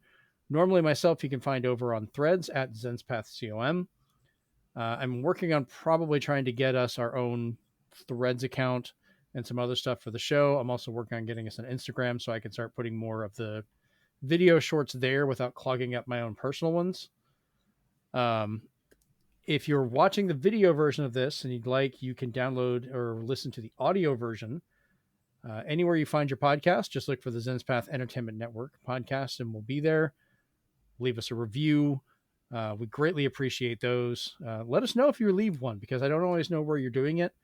Normally myself, you can find over on Threads at ZenspathCom. I'm working on probably trying to get us our own Threads account and some other stuff for the show. I'm also working on getting us an Instagram so I can start putting more of the video shorts there without clogging up my own personal ones. If you're watching the video version of this and you'd like, you can download or listen to the audio version. Anywhere you find your podcast, just look for the Zenspath Entertainment Network podcast and we'll be there. Leave us a review. We greatly appreciate those. Let us know if you leave one, because I don't always know where you're doing it.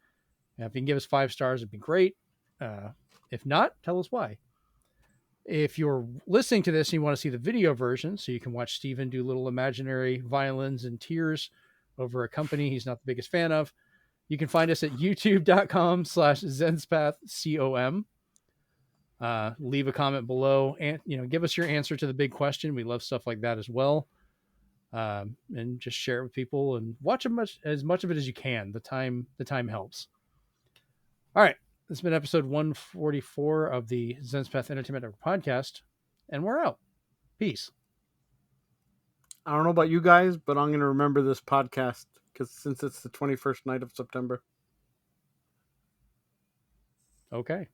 If you can give us 5 stars, it'd be great. If not, tell us why. If you're listening to this and you want to see the video version, so you can watch Steven do little imaginary violins and tears over a company he's not the biggest fan of, you can find us at youtube.com/ZenspathCom. Leave a comment below and, give us your answer to the big question. We love stuff like that as well. And just share it with people and watch as much of it as you can. The time helps. All right. This has been episode 144 of the Zenspath Entertainment Network podcast, and we're out. Peace. I don't know about you guys, but I'm going to remember this podcast since it's the 21st night of September. Okay.